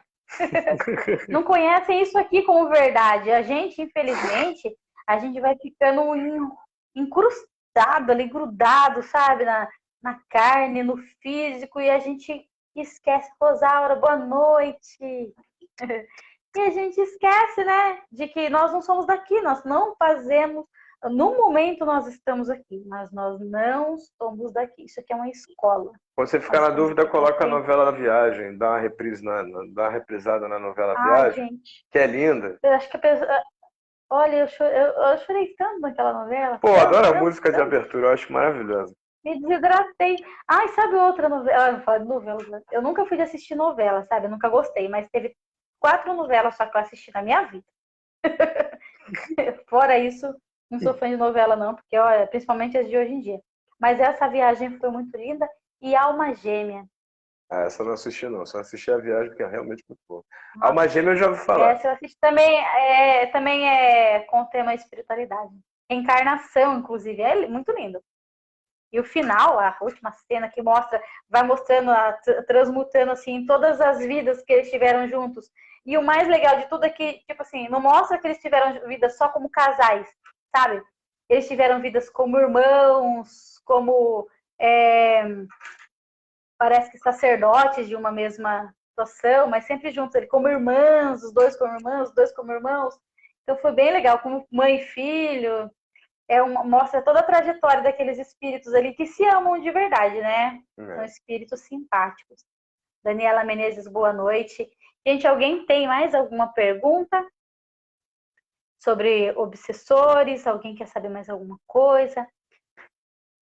Não conhecem isso aqui como verdade. A gente, infelizmente, a gente vai ficando incrustado ali, grudado, sabe? Na carne, no físico, e a gente esquece, Rosaura, boa noite. E a gente esquece, né, de que nós não somos daqui, nós não fazemos. No momento nós estamos aqui, mas nós não somos daqui. Isso aqui é uma escola. Quando você ficar na dúvida, coloca a novela A Viagem, dá uma reprise dá uma reprisada na novela A Ai, Viagem, gente. que é linda. Eu acho que a pessoa. Olha, eu chorei tanto naquela novela. Pô, Tanto, adoro a tanto, música de tanto. abertura, eu acho maravilhosa. Me desidratei. Ai, sabe outra novela? Eu falo de novela, né? Eu nunca fui de assistir novela, sabe? Eu nunca gostei, mas teve 4 novelas só que eu assisti na minha vida. Fora isso, não sou fã de novela, não, porque, olha, principalmente as de hoje em dia. Mas essa viagem foi muito linda. E Alma Gêmea. Ah, essa eu não assisti, não. Só assisti A Viagem, porque é realmente muito boa. Nossa, Alma Gêmea eu já ouvi falar. essa eu assisti também é com o tema espiritualidade. Reencarnação, inclusive, é muito lindo. E o final, a última cena que vai mostrando, transmutando assim todas as vidas que eles tiveram juntos. E o mais legal de tudo é que, tipo assim, não mostra que eles tiveram vidas só como casais, sabe? Eles tiveram vidas como irmãos, como parece que sacerdotes de uma mesma situação, mas sempre juntos, ele como irmãs, os dois como irmãos, os dois como irmãos. Então foi bem legal, como mãe e filho. Mostra toda a trajetória daqueles espíritos ali que se amam de verdade, né? São espíritos simpáticos. Daniela Menezes, boa noite. Gente, alguém tem mais alguma pergunta sobre obsessores? Alguém quer saber mais alguma coisa?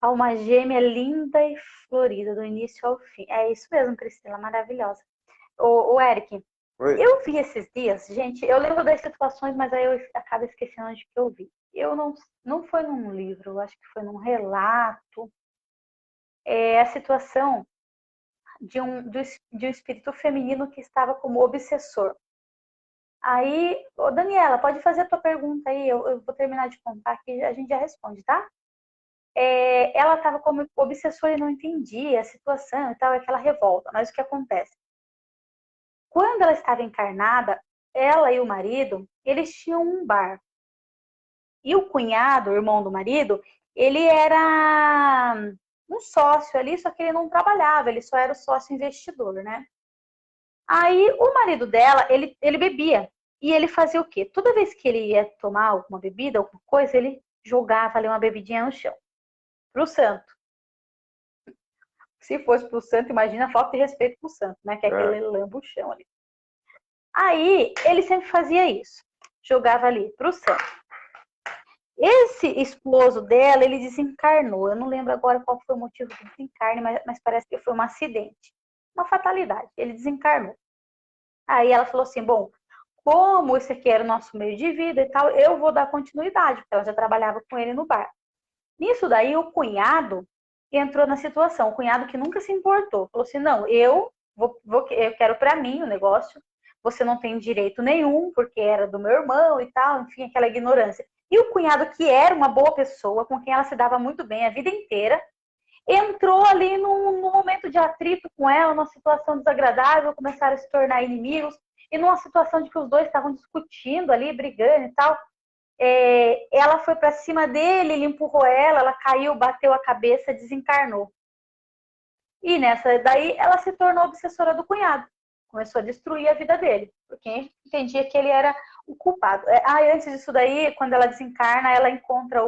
Alma gêmea linda e florida, do início ao fim. É isso mesmo, Priscila, maravilhosa. O Eric, Oi? eu vi esses dias, gente, eu lembro das situações, mas aí eu acabo esquecendo de que eu vi. Eu não foi num livro, eu acho que foi num relato. É a situação de um espírito feminino que estava como obsessor. Aí, ô Daniela, pode fazer a tua pergunta aí, eu vou terminar de contar que a gente já responde, tá? Ela estava como obsessora e não entendia a situação e tal, aquela revolta. Mas o que acontece? Quando ela estava encarnada, ela e o marido, eles tinham um bar. E o cunhado, o irmão do marido, ele era um sócio ali, só que ele não trabalhava, ele só era o sócio investidor, né? Aí o marido dela, ele bebia. E ele fazia o quê? Toda vez que ele ia tomar alguma bebida, alguma coisa, ele jogava ali uma bebidinha no chão. Pro santo. Se fosse pro santo, imagina a falta de respeito pro santo, né? Que é aquele lambuchão ali. Aí ele sempre fazia isso. Jogava ali pro santo. Esse esposo dela, ele desencarnou. Eu não lembro agora qual foi o motivo do desencarne, mas parece que foi um acidente. Uma fatalidade. Ele desencarnou. Aí ela falou assim, bom, como esse aqui era o nosso meio de vida e tal, eu vou dar continuidade, porque ela já trabalhava com ele no bar. Nisso daí, o cunhado entrou na situação. O cunhado que nunca se importou. Falou assim, não, eu quero para mim o negócio. Você não tem direito nenhum, porque era do meu irmão e tal. Enfim, aquela ignorância. E o cunhado, que era uma boa pessoa, com quem ela se dava muito bem a vida inteira, entrou ali num momento de atrito com ela, numa situação desagradável, começaram a se tornar inimigos, e numa situação de que os dois estavam discutindo ali, brigando e tal. Ela foi para cima dele, ele empurrou ela caiu, bateu a cabeça, desencarnou. E nessa daí ela se tornou obsessora do cunhado. Começou a destruir a vida dele, porque entendia que ele era o culpado. Antes disso daí, quando ela desencarna, ela encontra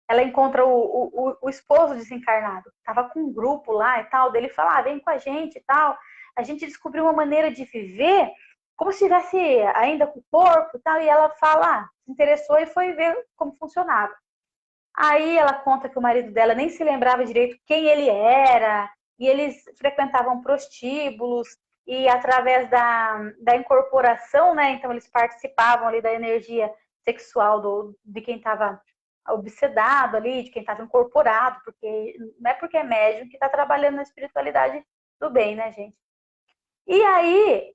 ela encontra o esposo desencarnado. Tava com um grupo lá e tal, dele fala, vem com a gente e tal. A gente descobriu uma maneira de viver como se estivesse ainda com o corpo e tal. E ela fala, se interessou e foi ver como funcionava. Aí ela conta que o marido dela nem se lembrava direito quem ele era, e eles frequentavam prostíbulos, e através da incorporação, né? Então eles participavam ali da energia sexual de quem estava obsedado ali, de quem estava incorporado, porque não é porque é médium que está trabalhando na espiritualidade do bem, né, gente? E aí,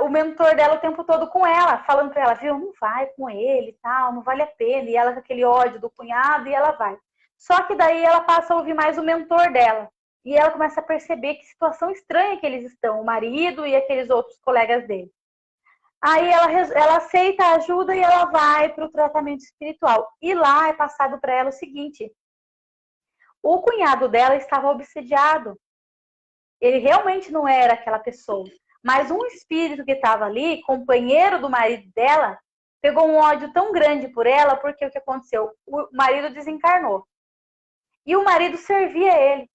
o mentor dela o tempo todo com ela, falando pra ela, viu, não vai com ele e tal, não vale a pena. E ela com aquele ódio do cunhado, e ela vai. Só que daí ela passa a ouvir mais o mentor dela. E ela começa a perceber que situação estranha que eles estão, o marido e aqueles outros colegas dele. Aí ela aceita a ajuda e ela vai para o tratamento espiritual. E lá é passado para ela o seguinte: o cunhado dela estava obsediado. Ele realmente não era aquela pessoa. Mas um espírito que estava ali, companheiro do marido dela, pegou um ódio tão grande por ela, porque o que aconteceu? O marido desencarnou. E o marido servia ele.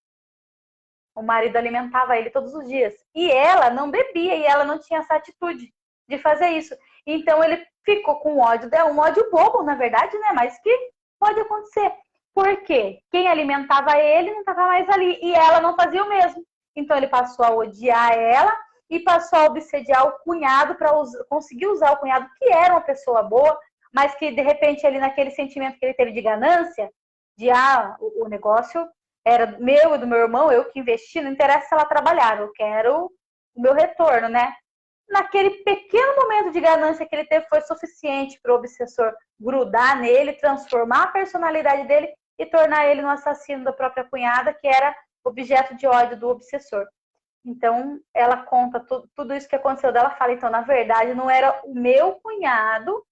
O marido alimentava ele todos os dias. E ela não bebia, e ela não tinha essa atitude de fazer isso. Então ele ficou com ódio dela, um ódio bobo, na verdade, né? Mas que pode acontecer. Por quê? Quem alimentava ele não estava mais ali. E ela não fazia o mesmo. Então ele passou a odiar ela e passou a obsediar o cunhado para conseguir usar o cunhado, que era uma pessoa boa, mas que de repente ali naquele sentimento que ele teve de ganância, de o negócio era meu e do meu irmão, eu que investi, não interessa se ela trabalhar, eu quero o meu retorno, né? Naquele pequeno momento de ganância que ele teve, foi suficiente para o obsessor grudar nele, transformar a personalidade dele e tornar ele um assassino da própria cunhada, que era objeto de ódio do obsessor. Então, ela conta tudo isso que aconteceu dela, fala, então, na verdade, não era o meu cunhado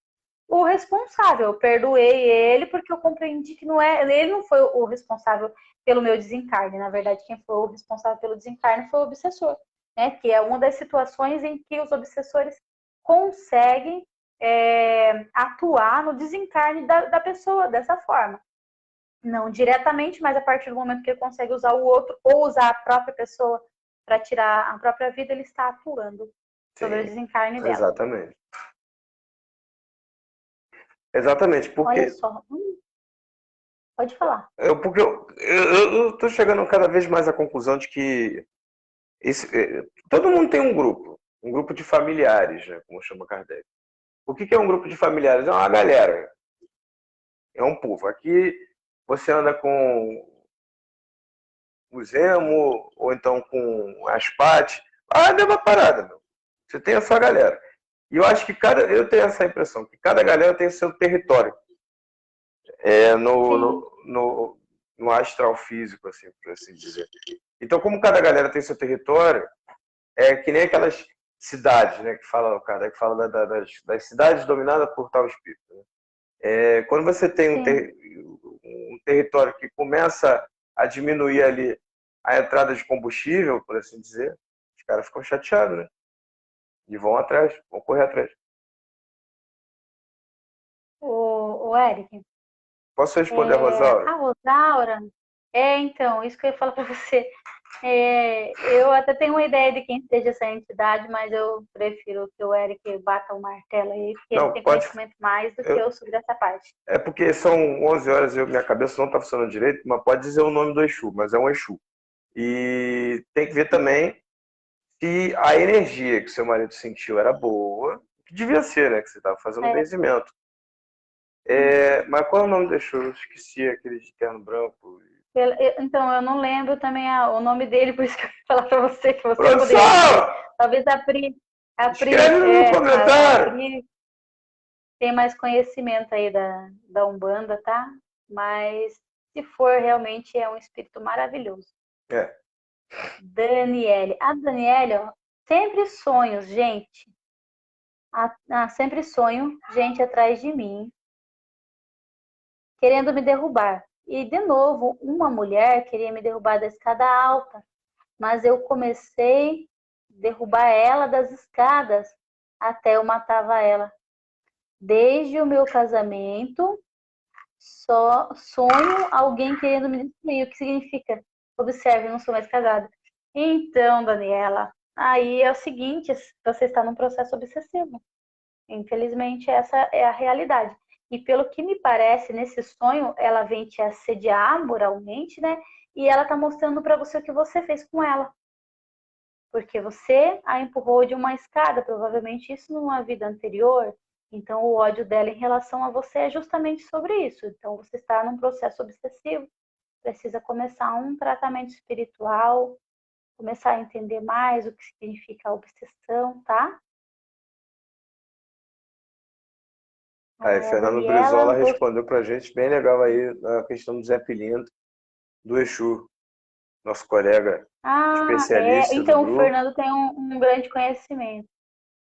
o responsável. Eu perdoei ele porque eu compreendi que ele não foi o responsável pelo meu desencarne. Na verdade, quem foi o responsável pelo desencarne foi o obsessor, né? Que é uma das situações em que os obsessores conseguem atuar no desencarne da pessoa dessa forma. Não diretamente, mas a partir do momento que ele consegue usar o outro ou usar a própria pessoa para tirar a própria vida, ele está atuando sobre o desencarne dela. Exatamente. Exatamente, porque... Olha só. Pode falar. Porque eu tô chegando cada vez mais à conclusão de que todo mundo tem um grupo de familiares, né, como chama Kardec. O que é um grupo de familiares? É uma galera, é um povo. Aqui você anda com o Zemo, ou então com as Pati, é a mesma parada, meu. Você tem a sua galera. E eu acho que eu tenho essa impressão, que cada galera tem o seu território. No astral físico, assim, por assim dizer. Então, como cada galera tem seu território, é que nem aquelas cidades, né, que fala, o cara que fala das cidades dominadas por tal espírito. Né? Quando você tem um território que começa a diminuir ali a entrada de combustível, por assim dizer, os caras ficam chateados, né? E vão atrás, vão correr atrás. O Eric. Posso responder a Rosaura? A Rosaura, então, isso que eu ia falar para você. Eu até tenho uma ideia de quem seja essa entidade, mas eu prefiro que o Eric bata o martelo aí, porque ele tem conhecimento mais do que eu sobre essa parte. É porque são 11 horas e minha cabeça não está funcionando direito, mas pode dizer o nome do Exu, mas é um Exu. E tem que ver também se a energia que seu marido sentiu era boa, que devia ser, né? Que você estava fazendo um benzimento. Mas qual é o nome do Exu? Eu esqueci, aquele de terno branco. Então, eu não lembro também o nome dele, por isso que eu ia falar para você que você Produção! poderia dizer. Talvez a Pri no comentário. A Pri tem mais conhecimento aí da Umbanda, tá? Mas se for, realmente é um espírito maravilhoso. Daniele. A Daniele, ó, sempre sonhos, gente. Sempre sonho, gente atrás de mim, querendo me derrubar. E, de novo, uma mulher queria me derrubar da escada alta, mas eu comecei a derrubar ela das escadas até eu matava ela. Desde o meu casamento, Só sonho alguém querendo me destruir. O que significa? Observe, não sou mais casada. Então, Daniela, aí é o seguinte, você está num processo obsessivo. Infelizmente, essa é a realidade. E pelo que me parece, nesse sonho, ela vem te assediar moralmente, né? E ela tá mostrando para você o que você fez com ela. Porque você a empurrou de uma escada, provavelmente isso numa vida anterior. Então, o ódio dela em relação a você é justamente sobre isso. Então, você está num processo obsessivo, precisa começar um tratamento espiritual, começar a entender mais o que significa a obsessão, tá? Aí, A Fernando Daniela, Brizola respondeu pra gente bem legal aí na questão do Zé Pilintra, do Exu, nosso colega especialista do Então o grupo. Fernando tem um grande conhecimento.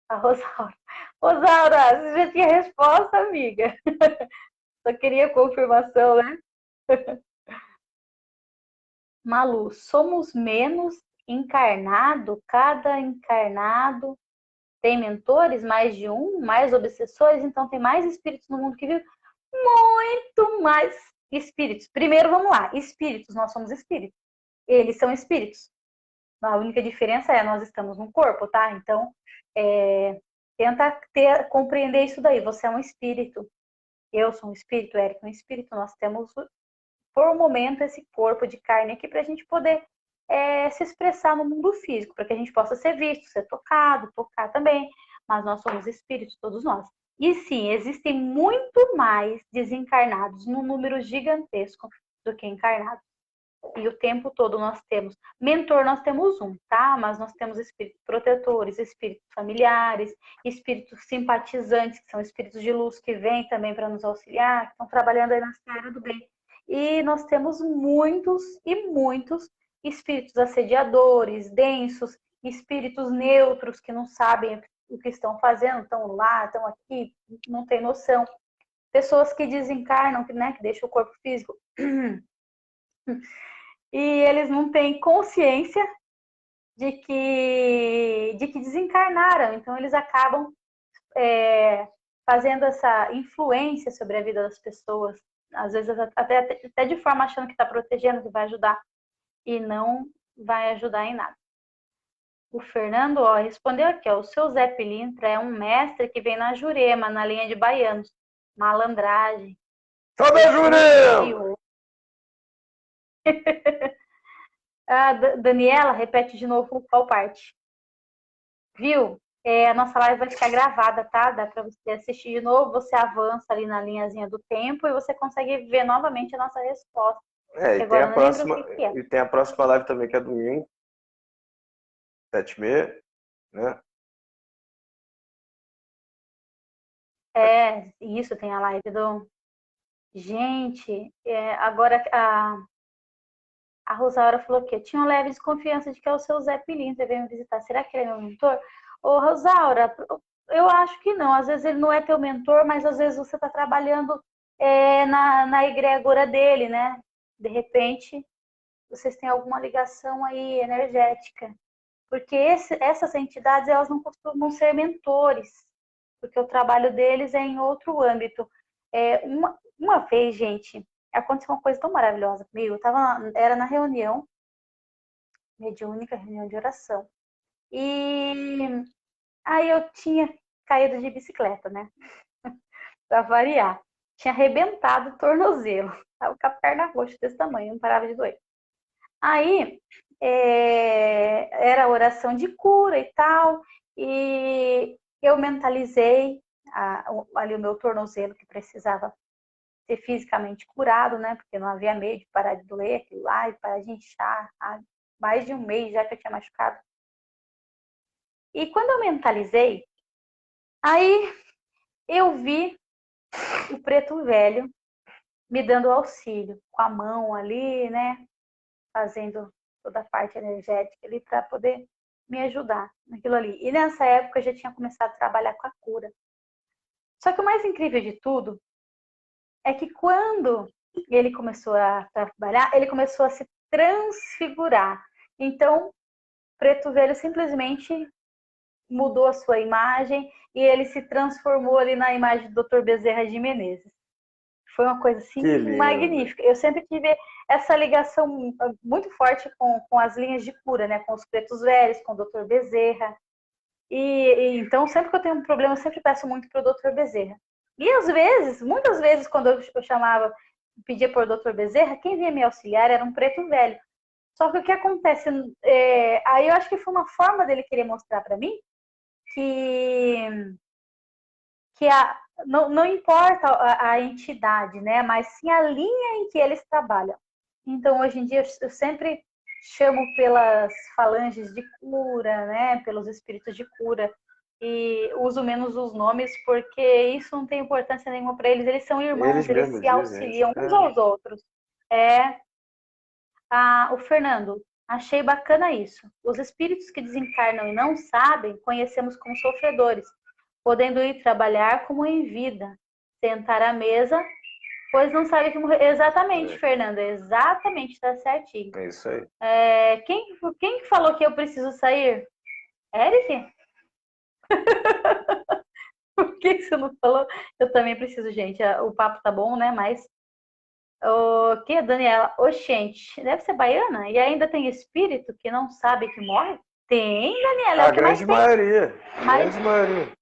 A Rosaura. Rosaura, você já tinha resposta, amiga? Só queria confirmação, né? Malu, somos menos encarnado, cada encarnado tem mentores, mais de um, mais obsessores, então tem mais espíritos no mundo que vivem, muito mais espíritos. Primeiro, vamos lá, espíritos, nós somos espíritos. Eles são espíritos. A única diferença é nós estamos num corpo, tá? Então, tenta compreender isso daí. Você é um espírito, eu sou um espírito, Eric é um espírito. Nós temos, por um momento, esse corpo de carne aqui para a gente poder se expressar no mundo físico, para que a gente possa ser visto, ser tocado, tocar também. Mas nós somos espíritos, todos nós. E sim, existem muito mais desencarnados, num número gigantesco, do que encarnados. E o tempo todo nós temos. Mentor, nós temos um, tá? Mas nós temos espíritos protetores, espíritos familiares, espíritos simpatizantes, que são espíritos de luz que vêm também para nos auxiliar, que estão trabalhando aí na área do bem. E nós temos muitos e muitos espíritos assediadores, densos, espíritos neutros que não sabem o que estão fazendo, estão lá, estão aqui, não tem noção. Pessoas que desencarnam, né, que deixam o corpo físico e eles não têm consciência de que desencarnaram. Então, eles acabam fazendo essa influência sobre a vida das pessoas, às vezes até de forma achando que está protegendo, que vai ajudar, e não vai ajudar em nada. O Fernando respondeu aqui, o seu Zé Pilintra é um mestre que vem na Jurema, na linha de baianos. Malandragem. Sobe a Jurema! Daniela, repete de novo qual parte. Viu? A nossa live vai ficar gravada, tá? Dá para você assistir de novo, você avança ali na linhazinha do tempo e você consegue ver novamente a nossa resposta. E tem Agora a eu não lembro próxima, o que é. e tem a próxima live também, que é domingo, 7h30, né? Isso, tem a live do... Gente, agora a Rosaura falou que tinha uma leve desconfiança de que é o seu Zé Pilintra veio me visitar. Será que ele é meu mentor? Ô, Rosaura, eu acho que não. Às vezes ele não é teu mentor, mas às vezes você está trabalhando na egrégora dele, né? De repente, vocês têm alguma ligação aí energética. Porque essas entidades, elas não costumam ser mentores, porque o trabalho deles é em outro âmbito. Uma vez, gente, aconteceu uma coisa tão maravilhosa comigo. Era na reunião mediúnica, reunião de oração. E aí eu tinha caído de bicicleta, né? Pra variar. Tinha arrebentado o tornozelo. Tava com a perna roxa desse tamanho, não parava de doer. Aí era oração de cura e tal, e eu mentalizei ali o meu tornozelo que precisava ser fisicamente curado, né? Porque não havia meio de parar de doer aquilo lá e parar de inchar. Há mais de um mês já que eu tinha machucado. E quando eu mentalizei, aí eu vi o preto velho me dando auxílio, com a mão ali, né? Fazendo toda a parte energética ali para poder me ajudar naquilo ali. E nessa época eu já tinha começado a trabalhar com a cura. Só que o mais incrível de tudo é que quando ele começou a trabalhar, ele começou a se transfigurar. Então, Preto Velho simplesmente mudou a sua imagem e ele se transformou ali na imagem do Dr. Bezerra de Menezes. Foi uma coisa assim Que lindo. magnífica. Eu sempre tive essa ligação muito forte com as linhas de cura, né? Com os pretos velhos, com o Dr. Bezerra. Então, sempre que eu tenho um problema, eu sempre peço muito para o Dr. Bezerra. E às vezes, muitas vezes, quando eu chamava, pedia para o Dr. Bezerra, quem vinha me auxiliar era um preto velho. Só que o que acontece? Aí eu acho que foi uma forma dele querer mostrar para mim que não importa a entidade, né? Mas sim a linha em que eles trabalham. Então, hoje em dia, eu sempre chamo pelas falanges de cura, né? Pelos espíritos de cura. E uso menos os nomes, porque isso não tem importância nenhuma para eles. Eles são irmãos, Eles eles mesmos se dizem isso. auxiliam uns aos outros. O Fernando, achei bacana isso. Os espíritos que desencarnam e não sabem, conhecemos como sofredores, podendo ir trabalhar como em vida, sentar à mesa, pois não sabe que morrer. Exatamente, Fernando, exatamente, tá certinho. É isso aí. Quem falou que eu preciso sair? Eric? Por que você não falou? Eu também preciso, gente. O papo tá bom, né? Mas o que, Daniela? Oxente, deve ser baiana? E ainda tem espírito que não sabe que morre? Tem, Daniela, é A o que mais grande tem. maioria. A Mas grande maioria.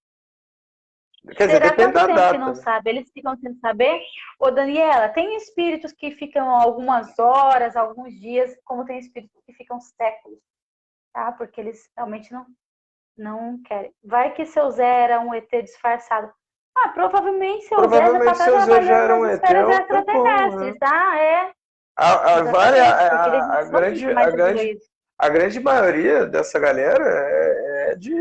Quer dizer, será depende quanto da tempo que não data. sabe? Eles ficam sem saber? Ô, Daniela, tem espíritos que ficam algumas horas, alguns dias, como tem espíritos que ficam séculos, tá? Porque eles realmente não querem. Vai que seu Zé era um ET disfarçado. Provavelmente seu Zé já está Provavelmente seu Zé já trabalhando era nas um ET, esferas não tem como, extraterrestres, né? tá? Várias, Exatamente, porque eles não são mais evoluídos. a grande maioria dessa galera é de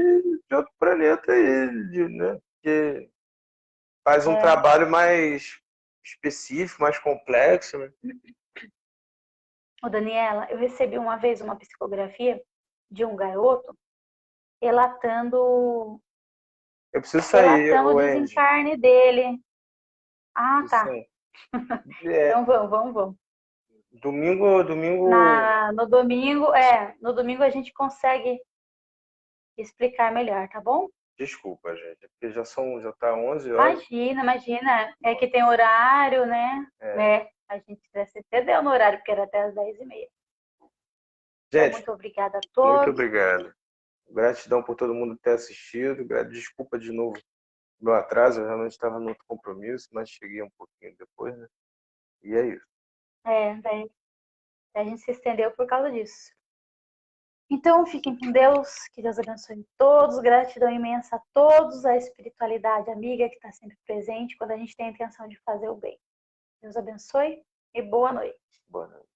outro planeta aí, né? Que faz um É, trabalho mais específico, mais complexo, né? Ô, Daniela, eu recebi uma vez uma psicografia de um garoto relatando, Eu preciso sair, relatando o o Andy. desencarne dele. Ah, Preciso tá. sair. É, Então vamos. domingo. No domingo a gente consegue explicar melhor, tá bom? Desculpa, gente, porque já tá 11 horas. Imagina. É que tem horário, né? É. A gente se excedeu no horário, porque era até as 10h30. Então, Gente, muito obrigada a muito todos. obrigado. Gratidão por todo mundo ter assistido. Desculpa de novo meu atraso, eu realmente estava no outro compromisso, mas cheguei um pouquinho depois, né? E é isso. Daí a gente se estendeu por causa disso. Então, fiquem com Deus, que Deus abençoe todos, gratidão imensa a todos, a espiritualidade amiga que está sempre presente quando a gente tem a intenção de fazer o bem. Deus abençoe e boa noite. Boa noite.